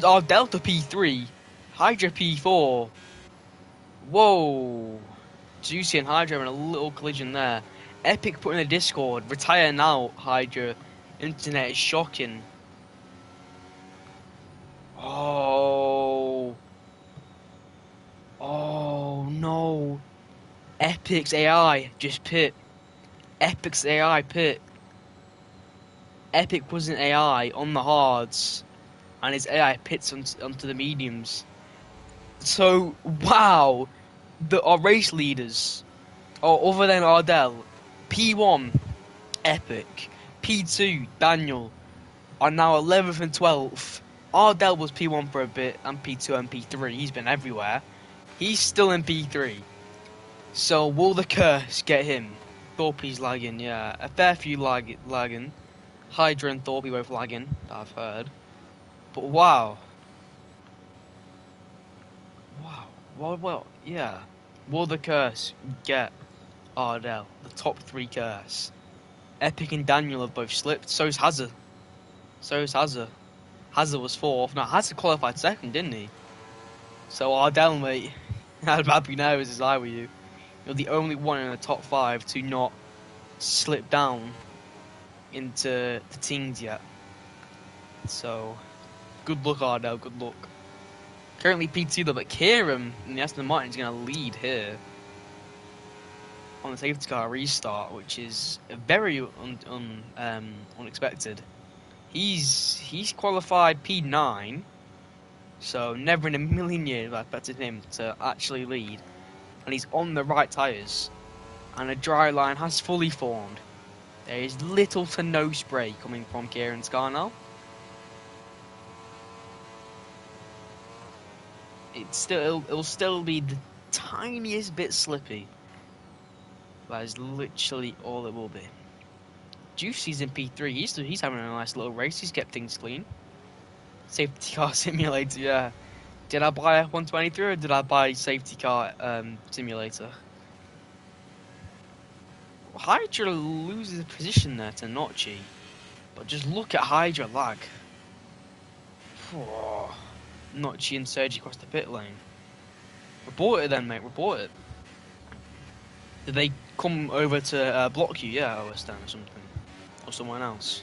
our Delta P3, Hydra P4. Whoa, Juicy and Hydra having a little collision there. Epic put in the Discord, retire now, Hydra. Internet is shocking. Oh no, Epic's AI just pit. Epic's AI pit. Epic was an AI on the hards, and his AI pits onto the mediums. So, wow, our race leaders, other than Ardell, P1, Epic, P2, Daniel, are now 11th and 12th. Ardell was P1 for a bit, and P2 and P3, he's been everywhere. He's still in P3. So, will the curse get him? Thorpe's lagging, yeah. A fair few lagging. Hydra and Thorpe both lagging, that I've heard. But wow. Well, yeah. Will the curse get Ardell? The top 3 curse. Epic and Daniel have both slipped. So's Hazard. Hazard was 4th. Now, Hazard qualified 2nd, didn't he? So Ardell, mate, I'd happy now as I were you. You're the only one in the top 5 to not slip down into the teens yet. So, good luck, Ardell, good luck. Currently P2 though, but Kieran in the Aston Martin is going to lead here on the safety car restart, which is very unexpected. He's qualified P9, so never in a million years I expected him to actually lead. And he's on the right tyres, and a dry line has fully formed. There is little to no spray coming from Kieran's car now. It'll still be the tiniest bit slippy. That is literally all it will be. Juicy's in P3. He's having a nice little race. He's kept things clean. Safety car simulator, yeah. Did I buy F123 or did I buy safety car simulator? Hydra loses a position there to Notchi. But just look at Hydra lag. Notchi and Sergi across the pit lane. Report it then, mate. Report it. Did they come over to block you? Yeah, OSDan or something. Or someone else.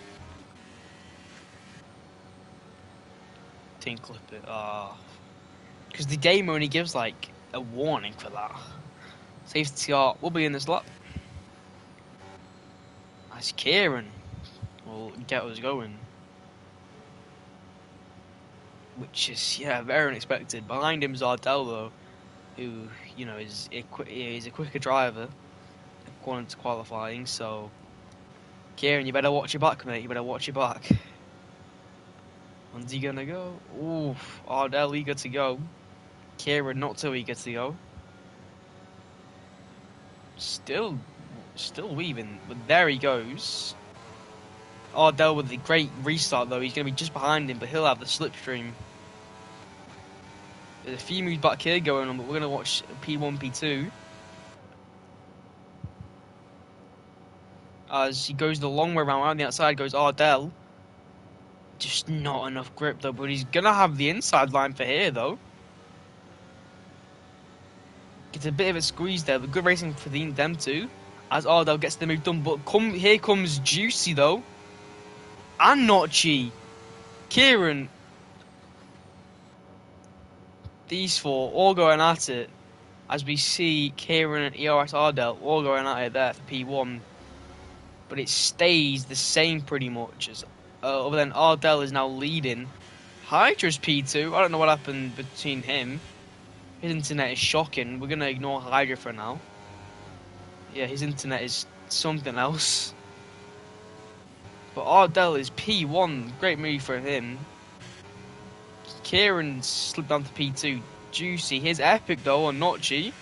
Didn't clip it. Because the game only gives like a warning for that. Safety car will be in this lap. That's Kieran. Will get us going. Which is, yeah, very unexpected. Behind him is Ardell though, who, you know, is a quicker driver according to qualifying, so Kieran, you better watch your back, mate, you better watch your back. When's he gonna go? Oof, Ardell eager to go. Kieran not too eager to go. Still weaving, but there he goes. Ardell with the great restart though, he's gonna be just behind him, but he'll have the slipstream. There's a few moves back here going on, but we're going to watch P1, P2. As he goes the long way around the outside goes Ardell. Just not enough grip though, but he's going to have the inside line for here though. It's a bit of a squeeze there, but good racing for them two. As Ardell gets the move done, but here comes Juicy though. And Notchi. Kieran. These four all going at it. As we see Kieran and ERS Ardell all going at it there for P1. But it stays the same pretty much. As other than Ardell is now leading. Hydra's P2. I don't know what happened between him. His internet is shocking. We're going to ignore Hydra for now. Yeah, his internet is something else. But Ardell is P1. Great move for him. Kieran slipped down to P2. Juicy. Here's Epic though on Notchi.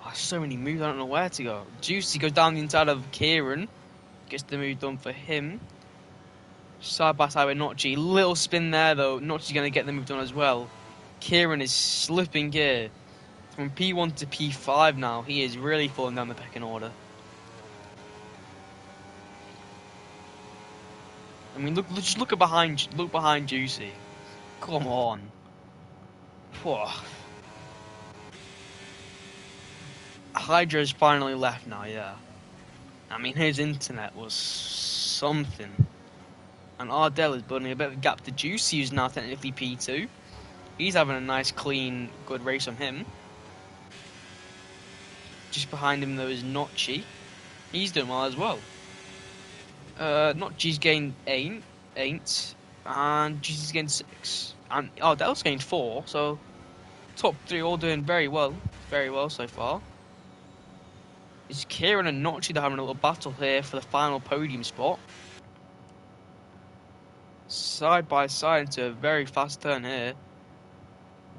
Oh, so many moves, I don't know where to go. Juicy goes down the inside of Kieran. Gets the move done for him. Side by side with Notchi. Little spin there though. Notchi's going to get the move done as well. Kieran is slipping gear. From P1 to P5 now. He is really falling down the pecking order. I mean, just look behind Juicy. Come on. Whoa. Hydra's finally left now, yeah. I mean, his internet was something. And Ardell is building a bit of a gap to Juicy, who's now technically P2. He's having a nice, clean, good race on him. Just behind him, though, is Notchi. He's doing well as well. Notchi's gained 8, and Juicy's gained 6. And Ardell's gained 4, so top 3 all doing very well so far. It's Kieran and Notchi that are having a little battle here for the final podium spot. Side by side into a very fast turn here.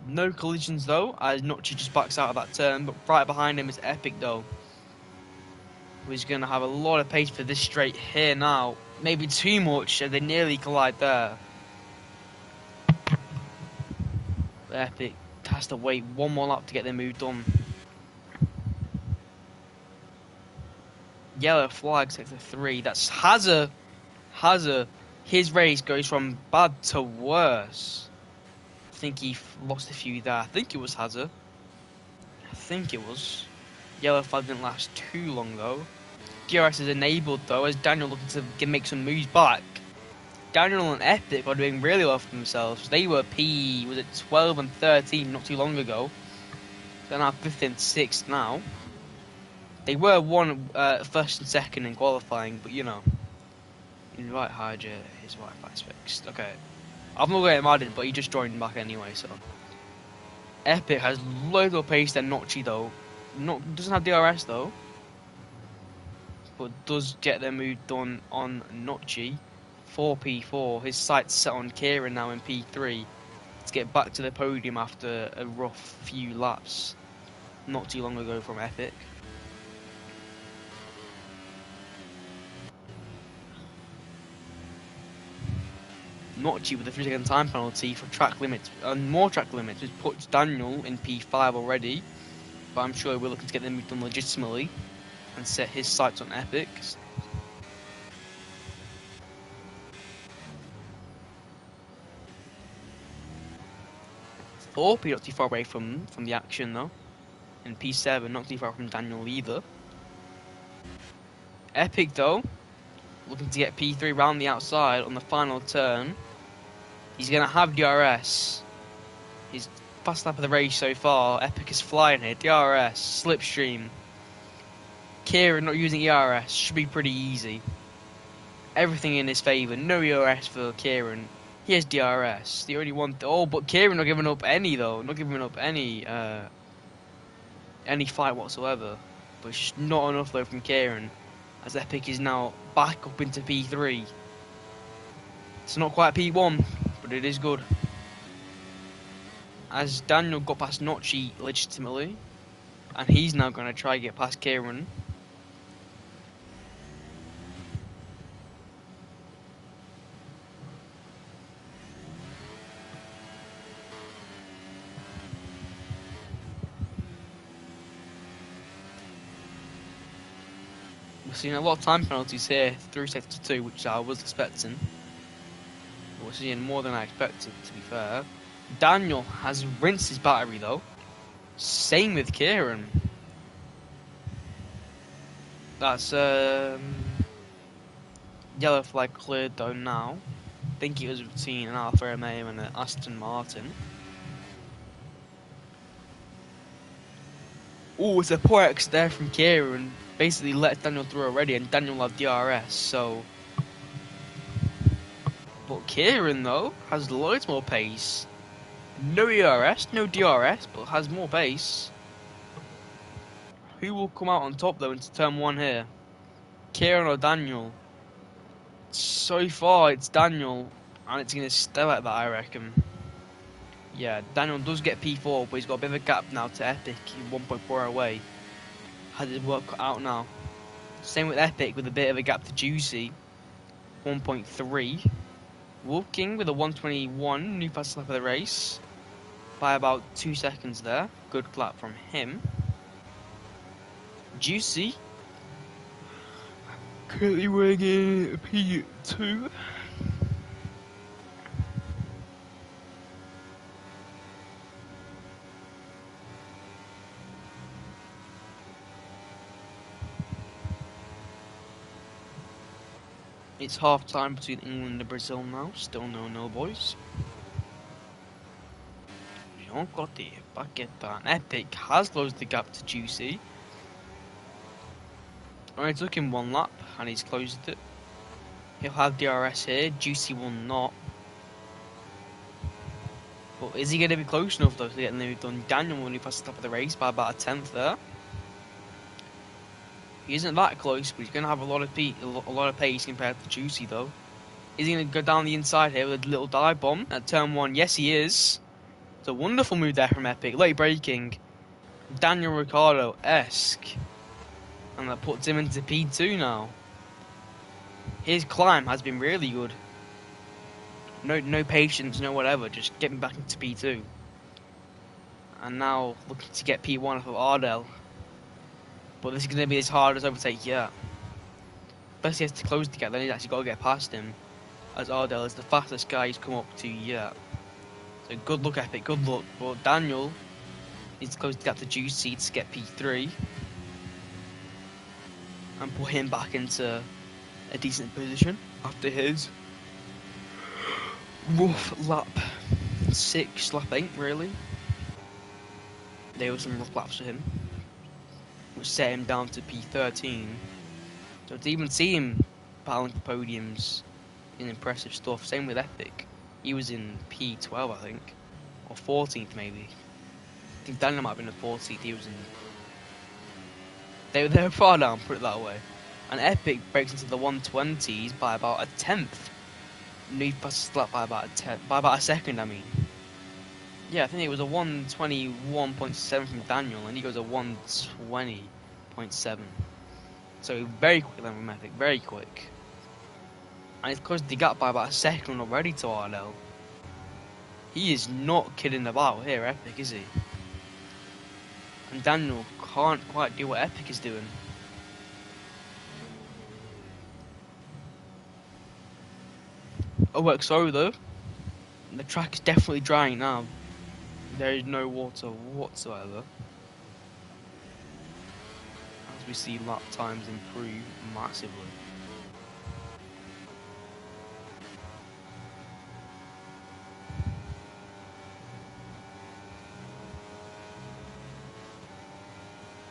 No collisions though, as Notchi just backs out of that turn, but right behind him is Epic though, who's going to have a lot of pace for this straight here now. Maybe too much, as they nearly collide there. Epic has to wait one more lap to get their move done. Yellow flag, sector 3. That's Hazard. His race goes from bad to worse. I think he lost a few there. I think it was Hazard. I think it was. Yellow flag didn't last too long though. DRS is enabled though, as Daniel looking to make some moves back. Daniel and Epic are doing really well for themselves. They were 12 and 13 not too long ago. They're now 5th and 6th now. They were first and second in qualifying, but you know. Invite Hydra, his Wi-Fi's fixed. Okay. I've not got him added, but he just joined back anyway, so. Epic has loads more pace than Notchi though. Doesn't have DRS though. But does get their move done on Notchi. 4P4. His sights set on Kieran now in P3 to get back to the podium after a rough few laps not too long ago from Epic. Notchi with a 3-second time penalty for track limits and more track limits, which puts Daniel in P5 already. But I'm sure we're looking to get them done legitimately and set his sights on Epic. 4P not too far away from the action though. And P7 not too far from Daniel either. Epic though, looking to get P3 round the outside on the final turn. He's going to have DRS. His fast lap of the race so far. Epic is flying here. DRS, slipstream. Kieran not using ERS, should be pretty easy. Everything in his favour. No ERS for Kieran. He has DRS. The only one. But Kieran not giving up any though. Not giving up any fight whatsoever. But it's just not enough though from Kieran, as Epic is now back up into P3. It's not quite P1, but it is good. As Daniel got past Notchi legitimately, and he's now going to try to get past Kieran. We're seeing a lot of time penalties here through sector 2, which I was expecting. We're seeing more than I expected, to be fair. Daniel has rinsed his battery though. Same with Kieran. That's yellow flag cleared though now. I think it was between an Alfa Romeo and an Aston Martin. Oh, it's a poor exit there from Kieran. Basically let Daniel through already, and Daniel had DRS, so... But Kieran, though, has loads more pace. No ERS, no DRS, but has more pace. Who will come out on top, though, into turn 1 here? Kieran or Daniel? So far, it's Daniel, and it's going to stay like that, I reckon. Yeah, Daniel does get P4, but he's got a bit of a gap now to Epic, 1.4 away. Has his work cut out now. Same with Epic, with a bit of a gap to Juicy, 1.3. Wolf King with a 121, new fastest lap of the race, by about 2 seconds there. Good clap from him. Juicy, currently weighing in P2. It's half time between England and Brazil now. Still 0-0, boys. Jean Coté, Paqueta, and Epic has closed the gap to Juicy. Only took him 1 lap, and he's closed it. He'll have DRS here. Juicy will not. But is he going to be close enough though to get moved on? Daniel will only pass the top of the race by about a 10th there. He isn't that close, but he's going to have a lot of pace compared to Juicy though. Is he going to go down the inside here with a little dive bomb at turn 1? Yes, he is. It's a wonderful move there from Epic. Late braking. Daniel Ricciardo-esque. And that puts him into P2 now. His climb has been really good. No patience, no whatever. Just get me back into P2. And now looking to get P1 off of Ardell. But this is going to be his hardest overtake yet. Best he has to close the gap, then he's actually got to get past him. As Ardell is the fastest guy he's come up to yet. So good luck, Epic, good luck. But Daniel needs to close the gap to Juicy to get P3. And put him back into a decent position after his rough lap 6, lap 8 really. There were some rough laps for him, which set him down to P13. So to even see him battling for podiums in impressive stuff. Same with Epic. He was in P12 I think, or 14th maybe. I think Daniel might have been the 14th, he was in... They were far down, put it that way. And Epic breaks into the 120s by about a 10th. Need passes lap by about a second, I mean. Yeah, I think it was a 121.7 from Daniel, and he goes a 120.7. So very quick then from Epic, very quick. And he's closed the gap by about a second already to Ardell. He is not kidding about here, Epic, is he? And Daniel can't quite do what Epic is doing. OXO though, the track is definitely drying now. There is no water whatsoever. As we see lap times improve massively.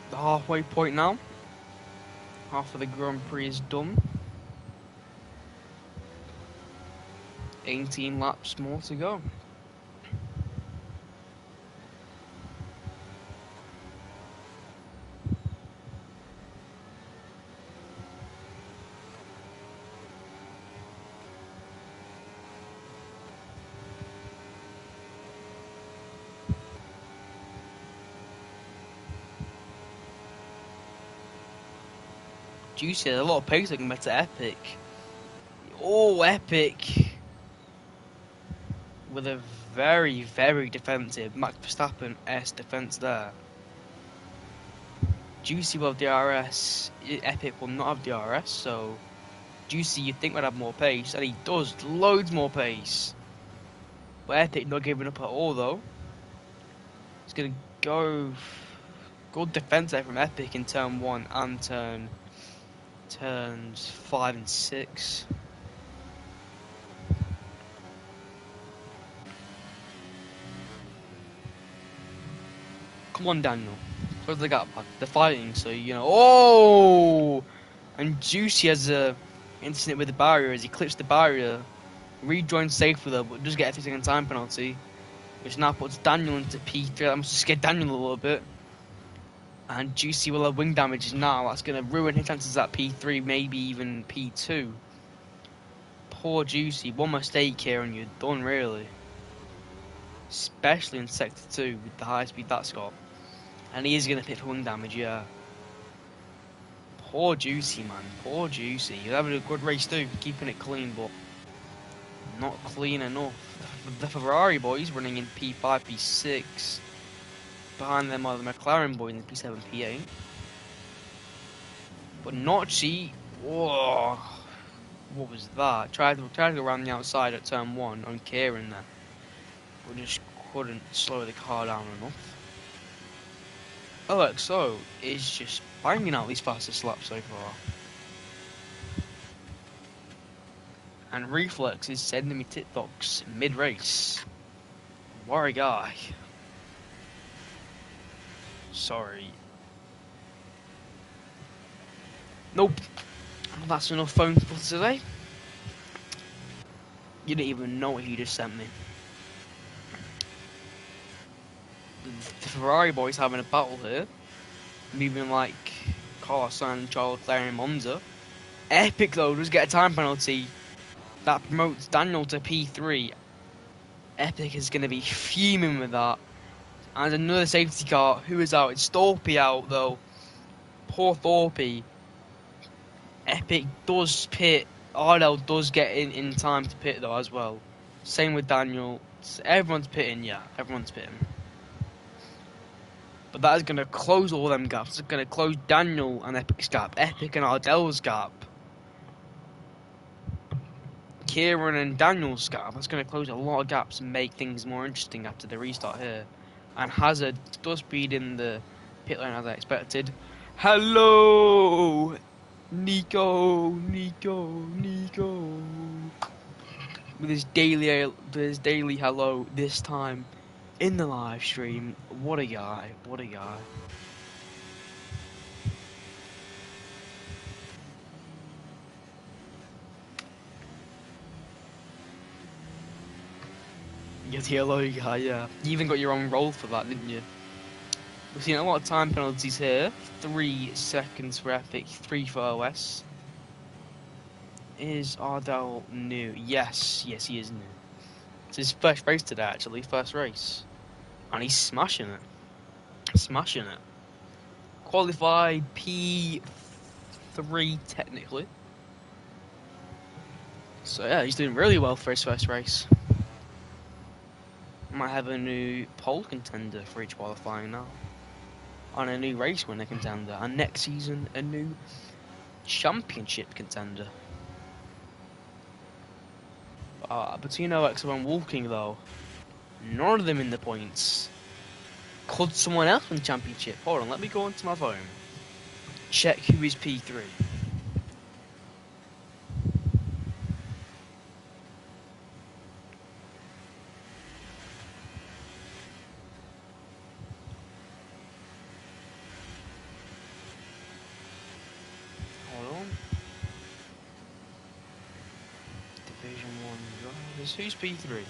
The halfway point now. Half of the Grand Prix is done. 18 laps more to go. Juicy had a lot of pace compared to Epic. Oh, Epic! With a very, very defensive Max Verstappen-esque defense there. Juicy will have DRS, Epic will not have DRS, so Juicy you'd think would have more pace, and he does, loads more pace. But Epic not giving up at all though. It's gonna go good defense there from Epic in turn 1 and turns 5 and 6. Come on, Daniel. Close the gap, man. They're fighting, so you know. Oh! And Juicy has a incident with the barrier as he clips the barrier. Rejoins safely though, but does get a 3-second time penalty, which now puts Daniel into P3. That must have scared Daniel a little bit. And Juicy will have wing damage now. That's going to ruin his chances at P3, maybe even P2. Poor Juicy. One mistake here and you're done, really. Especially in Sector 2 with the high speed that's got. And he is going to pick for wing damage, yeah. Poor Juicy, man. Poor Juicy. He's having a good race too, keeping it clean, but not clean enough. The Ferrari boys running in P5, P6. Behind them are the McLaren boys in P7, P8. But Notchi, whoa, what was that? Tried to go around the outside at turn 1 on Kieran there, but just couldn't slow the car down enough. LXO is just banging out these fastest laps so far. And Reflex is sending me TikToks mid-race. What a guy. Sorry. Nope. That's enough phone for today. You didn't even know what he just sent me. The Ferrari boys having a battle here. Moving like Carlos Sainz, Charles Leclerc and Monza. Epic though does get a time penalty. That promotes Daniel to P3. Epic is going to be fuming with that. And another safety car. Who is out? It's Thorpe out though. Poor Thorpe. Epic does pit. Ardell does get in time to pit though as well. Same with Daniel. Everyone's pitting, yeah. Everyone's pitting. But that is going to close all them gaps. It's going to close Daniel and Epic's gap. Epic and Ardell's gap. Kieran and Daniel's gap. That's going to close a lot of gaps and make things more interesting after the restart here. And Hazard does speed in the pit lane as I expected. Hello! Nico! With his daily hello this time in the live stream. What a guy. What a guy. You're the hello guy, yeah. You even got your own role for that, didn't you? We've seen a lot of time penalties here. 3 seconds for Epic, 3 for OS. Is Ardell new? Yes, he is new. It's his first race today, actually. First race. And he's smashing it. Smashing it. Qualified P3, technically. So yeah, he's doing really well for his first race. Might have a new pole contender for each qualifying now. And a new race winner contender. And next season, a new championship contender. Between OXO and Walking, though, none of them in the points. Could someone else win the championship? Hold on, let me go onto my phone. Check who is P3. Hold on. Division 1 drivers. Who's P3?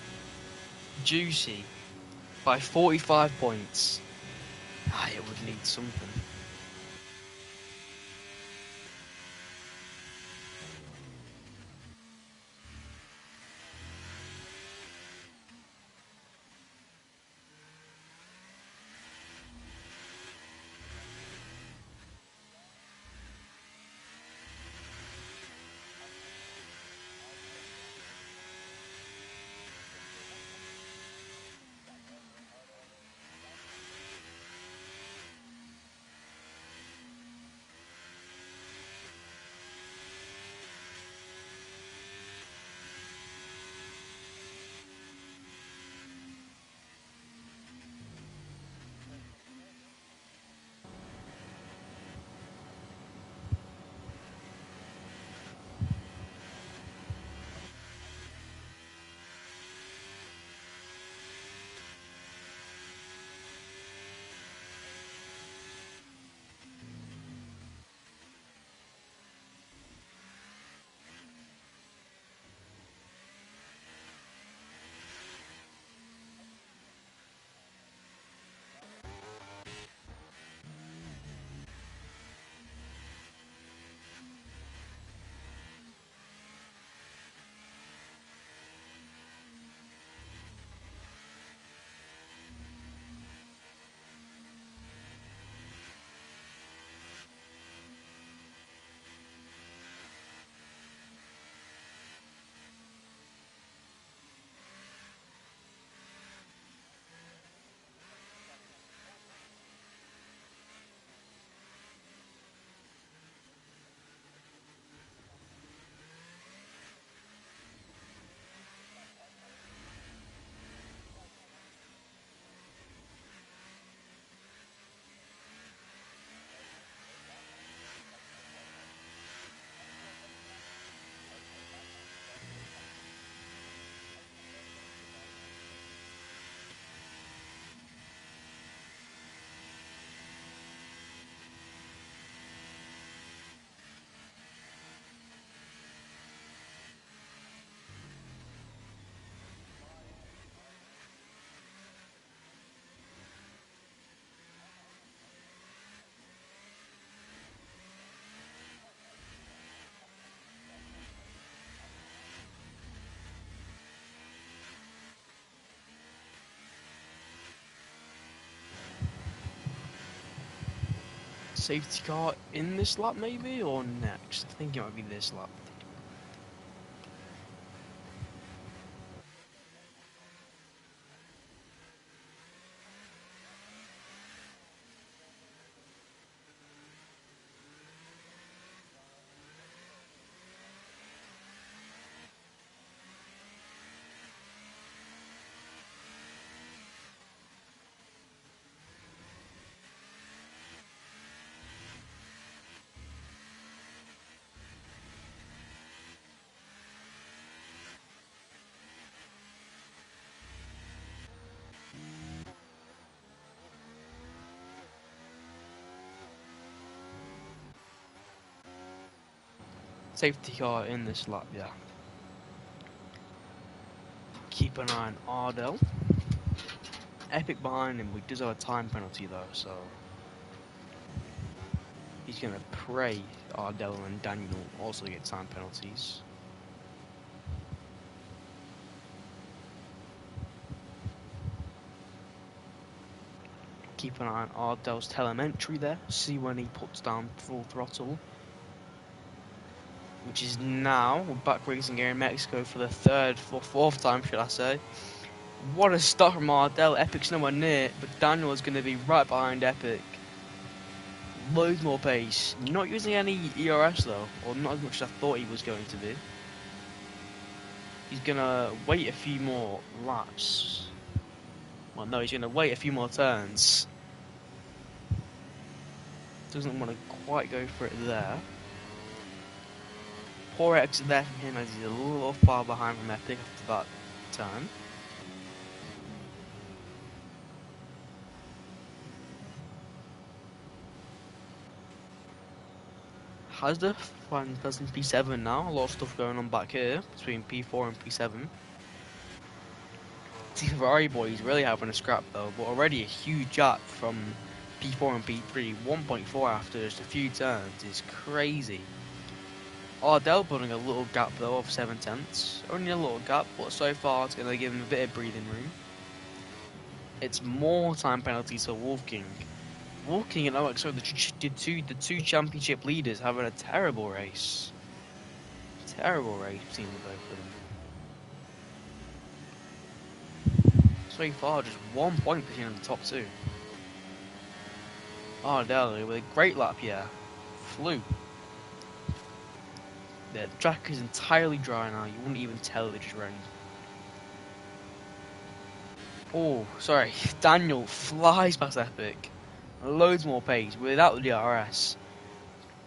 Juicy. By 45 points. It would need something. Safety car in this lap maybe, or next? I think it might be this lap. Safety car in this lap, yeah. Keep an eye on Ardell. Epic behind him, we does have a time penalty though, so he's gonna pray Ardell and Daniel also get time penalties. Keep an eye on Ardell's telemetry there, see when he puts down full throttle. Which is now, we're back racing here in Mexico for the fourth time should I say. What a start from Ardell, Epic's nowhere near, but Daniel is going to be right behind Epic. Loads more pace, not using any ERS though, or not as much as I thought he was going to be. He's going to wait a few more laps. Well no, he's going to wait a few more turns. Doesn't want to quite go for it there. Poor exit there from him as he's a little far behind from Epic after that turn. Hazda finds us in P7 now. A lot of stuff going on back here between P4 and P7. See Ferrari boys really having a scrap though, but already a huge gap from P4 and P3. 1.4 after just a few turns is crazy. Ardell putting a little gap though of 7/10. Only a little gap, but so far it's going to give him a bit of breathing room. It's more time penalties for Wolfgang. Wolfgang and OXO, the two championship leaders, having a terrible race. Terrible race between the both of them. So far, just 1 point between the top two. Ardell with a great lap here. Flew. The track is entirely dry now. You wouldn't even tell it just rained. Oh, sorry. Daniel flies past Epic. Loads more pace without the DRS.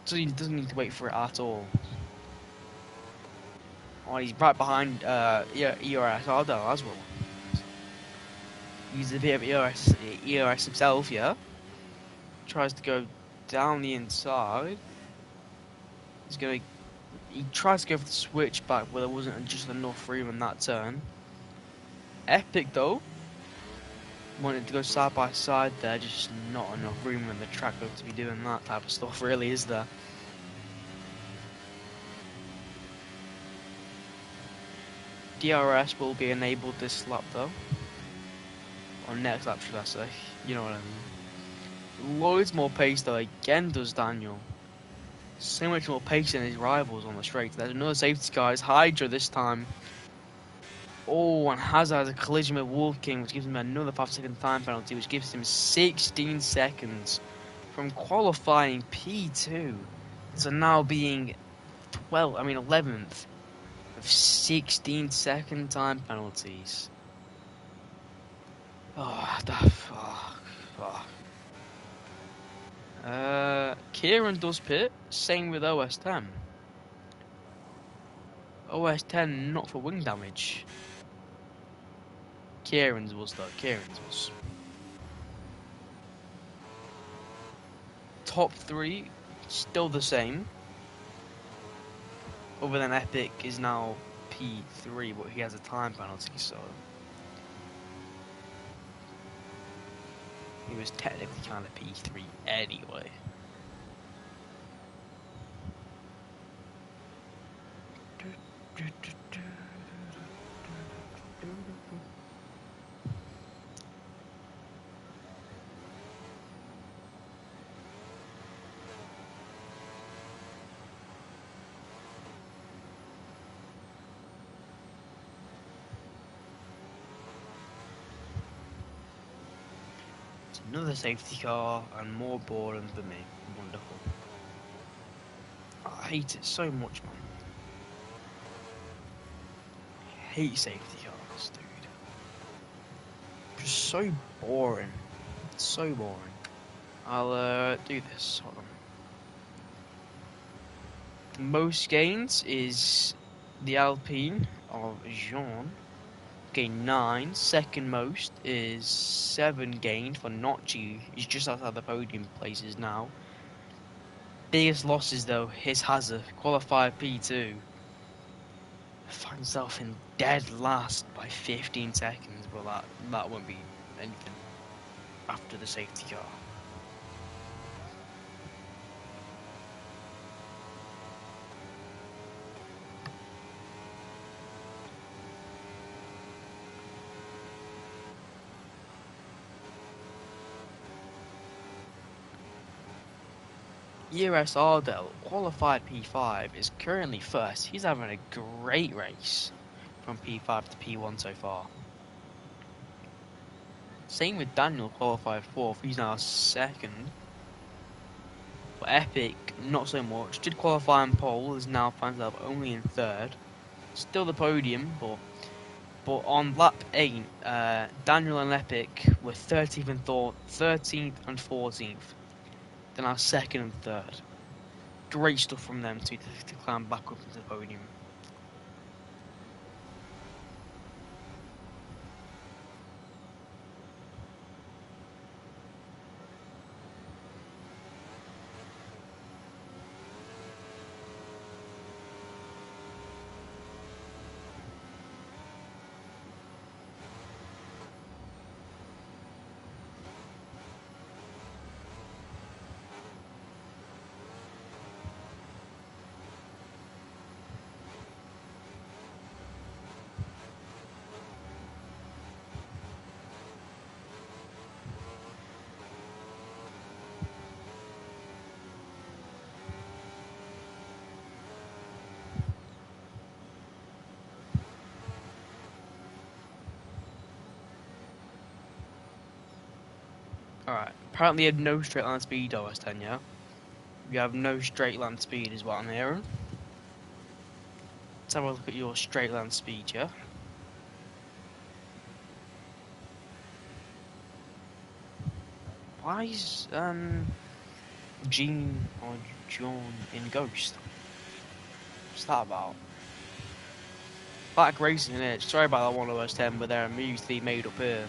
So he doesn't need to wait for it at all. Oh, he's right behind ERS Ardell as well. He's a bit of ERS himself, yeah. Tries to go down the inside. He tries to go for the switchback, but there wasn't just enough room in that turn. Epic though, wanted to go side by side there, just not enough room in the track to be doing that type of stuff, really, is there? DRS will be enabled this lap though. Or next lap, should I say. You know what I mean. Loads more pace though, again does Daniel. So much more pace than his rivals on the straight. There's another safety car, it's Hydra this time. Oh, and Hazard has a collision with Wolfgang, which gives him another 5-second time penalty, which gives him 16 seconds from qualifying P2 to now being 11th with 16-second time penalties. Oh, the fuck. Kieran does pit, same with OS10. OS10 not for wing damage. Kieran's was though, Kieran's was. Top 3, still the same. Other than Epic is now P3, but he has a time penalty, so he was technically kind of P3 anyway. It's another safety car and more boring for me. Wonderful. I hate it so much, man. I hate safety cars, dude. Just so boring. It's so boring. I'll do this. Hold on. Most gains is the Alpine of Jean. Gained 9. Second most is 7 gained for Nocci. He's just outside the podium places now. Biggest losses though, his Hazard. Qualified P2. Finds himself in dead last by 15 seconds, but that won't be anything after the safety car. ERS Ardell, qualified P5, is currently first. He's having a great race from P5 to P1 so far. Same with Daniel, qualified 4th. He's now second. But Epic, not so much. Did qualify in pole, is now finds himself only in 3rd. Still the podium, but on lap 8, Daniel and Epic were 13th and 14th. They're now 2nd and 3rd. Great stuff from them to climb back up into the podium. Alright, apparently you have no straight line speed, OS10, yeah? You have no straight line speed is what I'm hearing. Let's have a look at your straight line speed, yeah? Why is Gene or John in Ghost? What's that about? Back racing it. Sorry about that one OS10, but they're immediately made up here.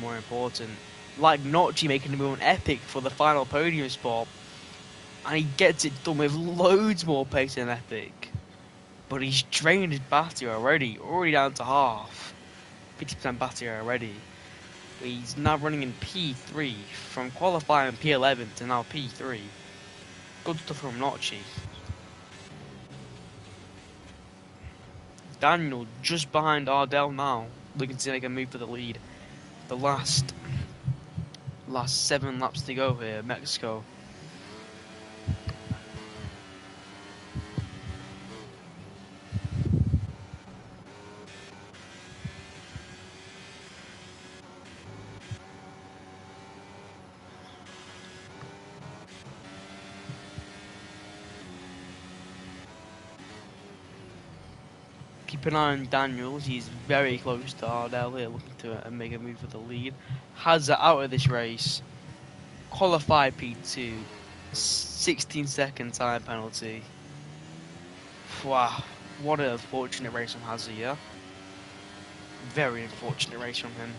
More important. Like Nocci making a move on Epic for the final podium spot, and he gets it done with loads more pace than Epic. But he's drained his battery already down to half. 50% battery already. He's now running in P3 from qualifying P11 to now P3. Good stuff from Nocci. Daniel just behind Ardell now, looking to make a move for the lead. The last 7 laps to go here, Mexico. Keep an eye on Daniel, he's very close to Ardell here, looking to make a move for the lead. Hazard out of this race. Qualified P2. 16 second time penalty. Wow, what an unfortunate race from Hazard, yeah? Very unfortunate race from him.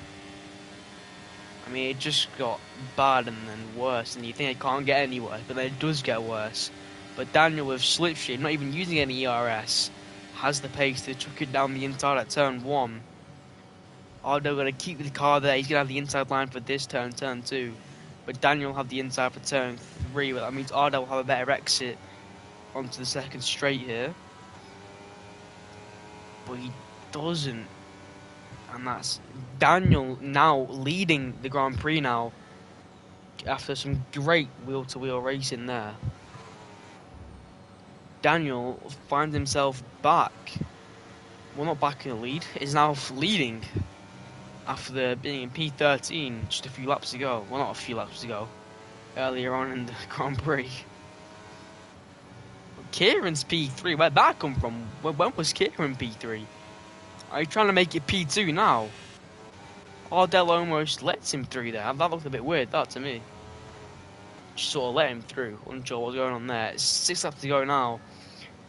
I mean, it just got bad and then worse, and you think it can't get any worse, but then it does get worse. But Daniel with slipstream, not even using any ERS, has the pace to chuck it down the inside at turn 1. Ardell going to keep the car there. He's going to have the inside line for this turn 2. But Daniel will have the inside for turn 3. But that means Ardell will have a better exit onto the second straight here. But he doesn't. And that's Daniel now leading the Grand Prix now. After some great wheel-to-wheel racing there. Daniel finds himself back. Well, not back in the lead. Is now leading. after being in P13 just a few laps ago. Well, not a few laps ago. Earlier on in the Grand Prix. Kieran's P3, where'd that come from? When was Kieran P3? Are you trying to make it P2 now? Ardell almost lets him through there. That looked a bit weird, that to me. Just sort of let him through. Wasn't sure what's going on there. It's 6 laps to go now.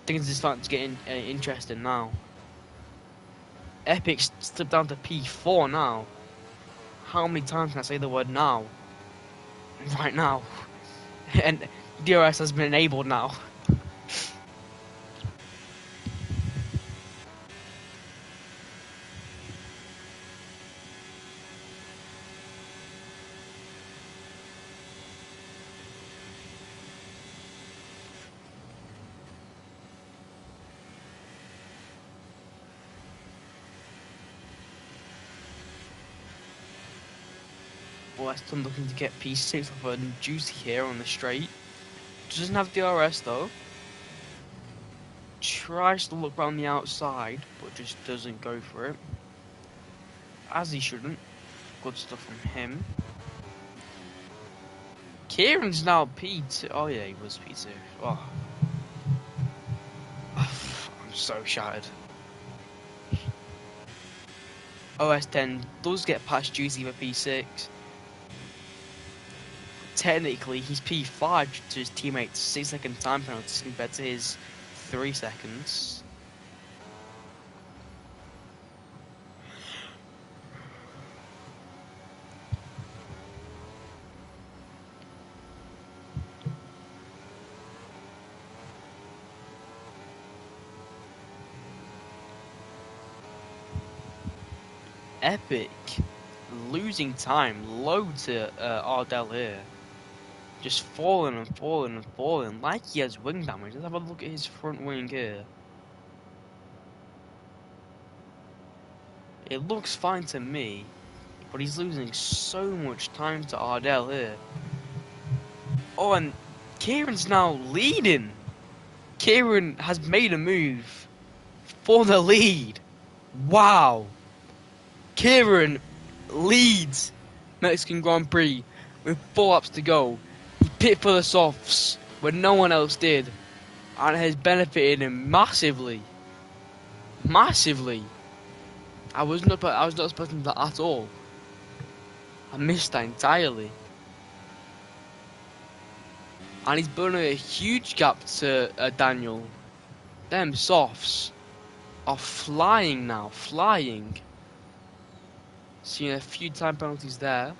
Things are starting to get interesting now. Epic slipped down to P4 now. How many times can I say the word now? Right now. And DRS has been enabled now. Weston looking to get P6 off a juicy here on the straight. Doesn't have DRS though. Tries to look around the outside, but just doesn't go for it. As he shouldn't. Good stuff from him. Kieran's now P2. Oh yeah, he was P2. Oh. I'm so shattered. OS 10 does get past Juicy for P6. Technically, he's P5 to his teammate's 6-second time penalty compared to his 3 seconds. Epic losing time low to Ardell here. Just falling and falling and falling like he has wing damage. Let's have a look at his front wing here. It looks fine to me, but he's losing so much time to Ardell here. Oh, and Kieran's now leading. Kieran has made a move for the lead. Wow. Kieran leads Mexican Grand Prix with 4 laps to go. He pit for the softs when no one else did, and it has benefited him massively. Massively. I was not expecting that at all. I missed that entirely. And he's burning a huge gap to Daniel. Them softs are flying now, flying. Seeing a few time penalties there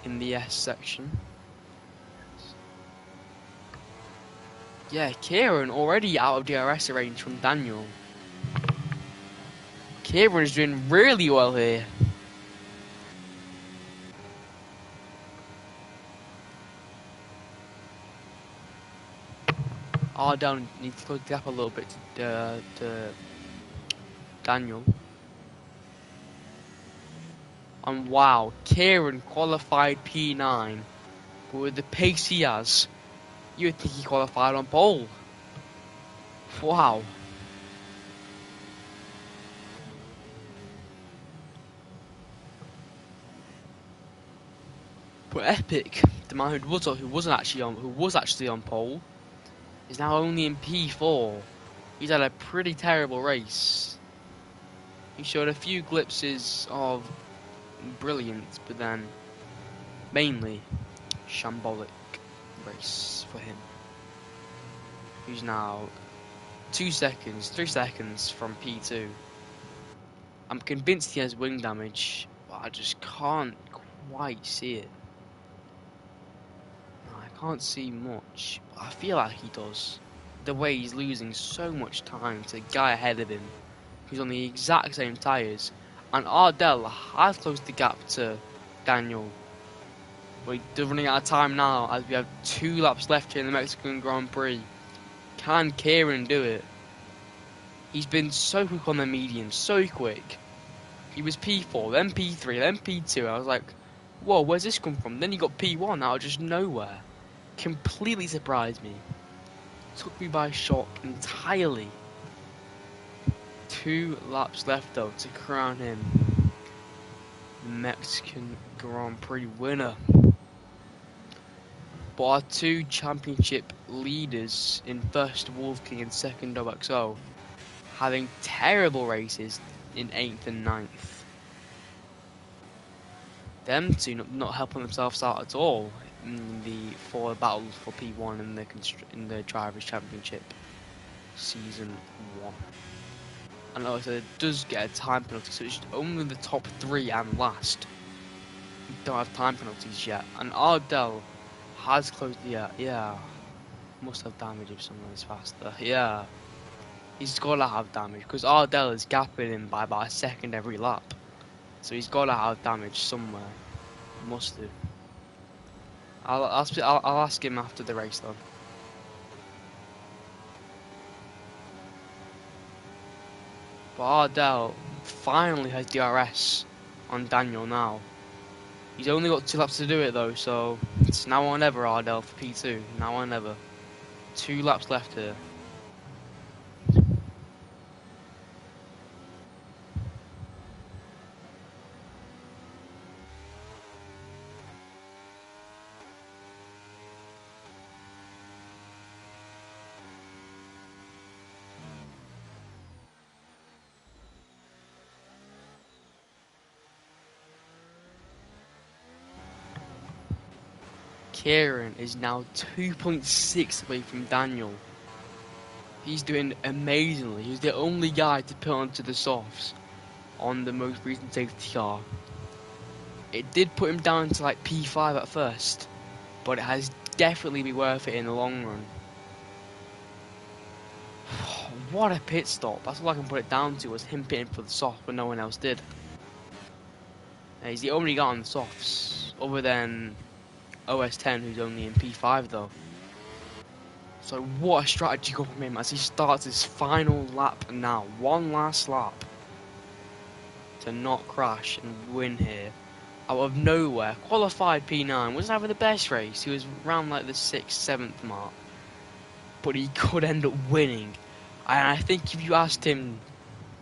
in the S section. Yeah, Kieran already out of DRS range from Daniel. Kieran is doing really well here. Ardell needs to close the gap a little bit to Daniel. And wow, Kieran qualified P9, but with the pace he has, you would think he qualified on pole. Wow. But Epic, the man who was actually on pole, is now only in P4. He's had a pretty terrible race. He showed a few glimpses of brilliance, but then mainly shambolic race for him. He's now 3 seconds from P2. I'm convinced he has wing damage, but I just can't quite see it. I can't see much, but I feel like he does. The way he's losing so much time to the guy ahead of him, who's on the exact same tyres. And Ardell has closed the gap to Daniel. We're running out of time now as we have 2 laps left here in the Mexican Grand Prix. Can Kieran do it? He's been so quick on the medium, so quick. He was P4, then P3, then P2. I was like, whoa, where's this come from? Then he got P1 out of just nowhere. Completely surprised me. Took me by shock entirely. 2 laps left though to crown him Mexican Grand Prix winner. But our two championship leaders in first Wolf King and second OXO having terrible races in 8th and 9th. Them two not helping themselves out at all in the 4 battles for P1 in the Drivers' Championship Season 1. And also it does get a time penalty, so it's only the top 3 and last don't have time penalties yet. And Ardell has closed the must have damage if someone is faster. Yeah. He's gotta have damage because Ardell is gapping him by about a second every lap. So he's gotta have damage somewhere. Must do. I'll ask him after the race though. But Ardell finally has DRS on Daniel now. He's only got 2 laps to do it though, so it's now or never Ardell for P2. Now or never. 2 laps left here. Kieran is now 2.6 away from Daniel. He's doing amazingly. He's the only guy to put onto the softs on the most recent safety car. It did put him down to like P5 at first, but it has definitely been worth it in the long run. What a pit stop. That's all I can put it down to, was him pitting for the soft when no one else did. He's the only guy on the softs, other than OS10, who's only in P5 though. So what a strategy call from him as he starts his final lap now. One last lap to not crash and win here. Out of nowhere, qualified P9, wasn't having the best race. He was around like the 6th, 7th mark. But he could end up winning. And I think if you asked him,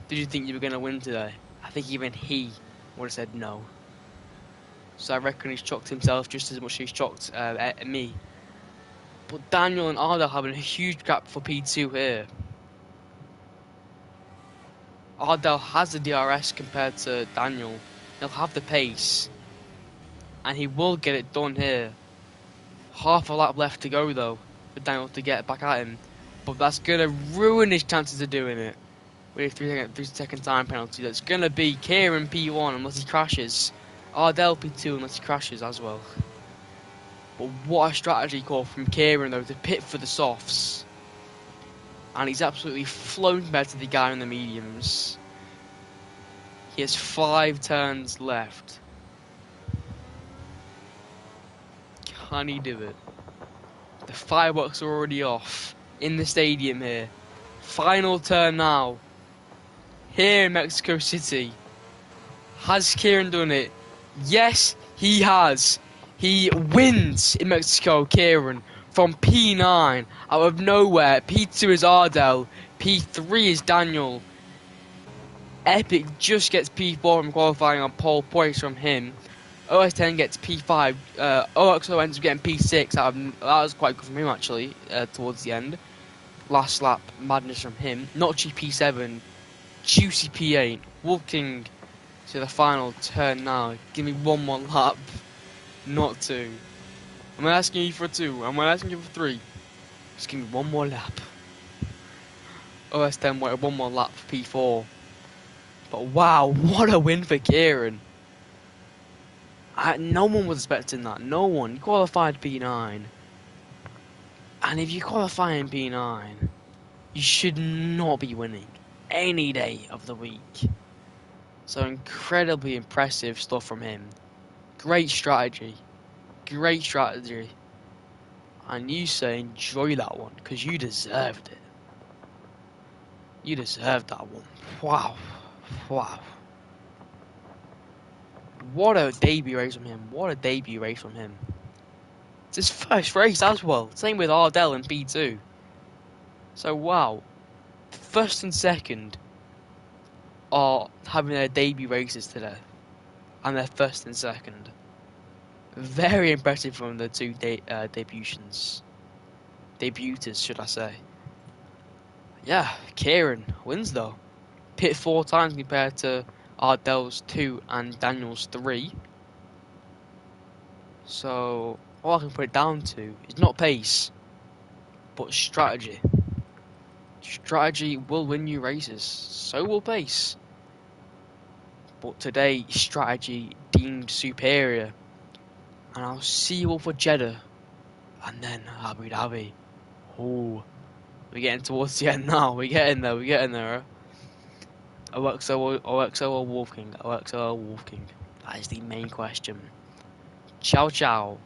did you think you were going to win today? I think even he would have said no. So I reckon he's shocked himself just as much as he's shocked me. But Daniel and Ardell having a huge gap for P2 here. Ardell has the DRS compared to Daniel. He'll have the pace. And he will get it done here. Half a lap left to go though for Daniel to get back at him. But that's going to ruin his chances of doing it. With a 3-second time penalty. That's going to be Kieran P1 unless he crashes. Ardell P2 unless he crashes as well. But what a strategy call from Kieran though to pit for the softs. And he's absolutely flown compared to the guy in the mediums. He has 5 turns left. Can he do it? The fireworks are already off in the stadium here. Final turn now. Here in Mexico City. Has Kieran done it? Yes, he has. He wins in Mexico, Kieran, from P9 out of nowhere. P2 is Ardell. P3 is Daniel. Epic just gets P4 from qualifying on pole points from him. OS10 gets P5. OXO ends up getting P6. That was quite good from him actually towards the end. Last lap madness from him. Notchy P7. Juicy P8. Wolf King to the final turn now. Give me one more lap. Not 2. I'm not asking you for 2. I'm not asking you for 3. Just give me one more lap. OS10 waited one more lap for P4. But wow, what a win for Kieran. No one was expecting that. No one. He qualified P9. And if you qualify in P9, you should not be winning any day of the week. So incredibly impressive stuff from him. Great strategy. Great strategy. And you say enjoy that one, because you deserved it. You deserved that one. Wow. Wow. What a debut race from him. What a debut race from him. It's his first race as well. Same with Ardell and P2. So wow. First and second are having their debut races today. and they're first and second. Very impressive from the two debutants, should I say. Yeah, Kieran wins though. Pit 4 times compared to Ardell's 2 and Daniel's 3. So, all I can put it down to is not pace, but strategy. Strategy will win you races, so will pace. But today, strategy deemed superior. And I'll see you all for Jeddah, and then Abu Dhabi. Oh, we're getting towards the end now. We're getting there. OXO or Wolf King? OXO or Wolf King? That is the main question. Ciao, ciao.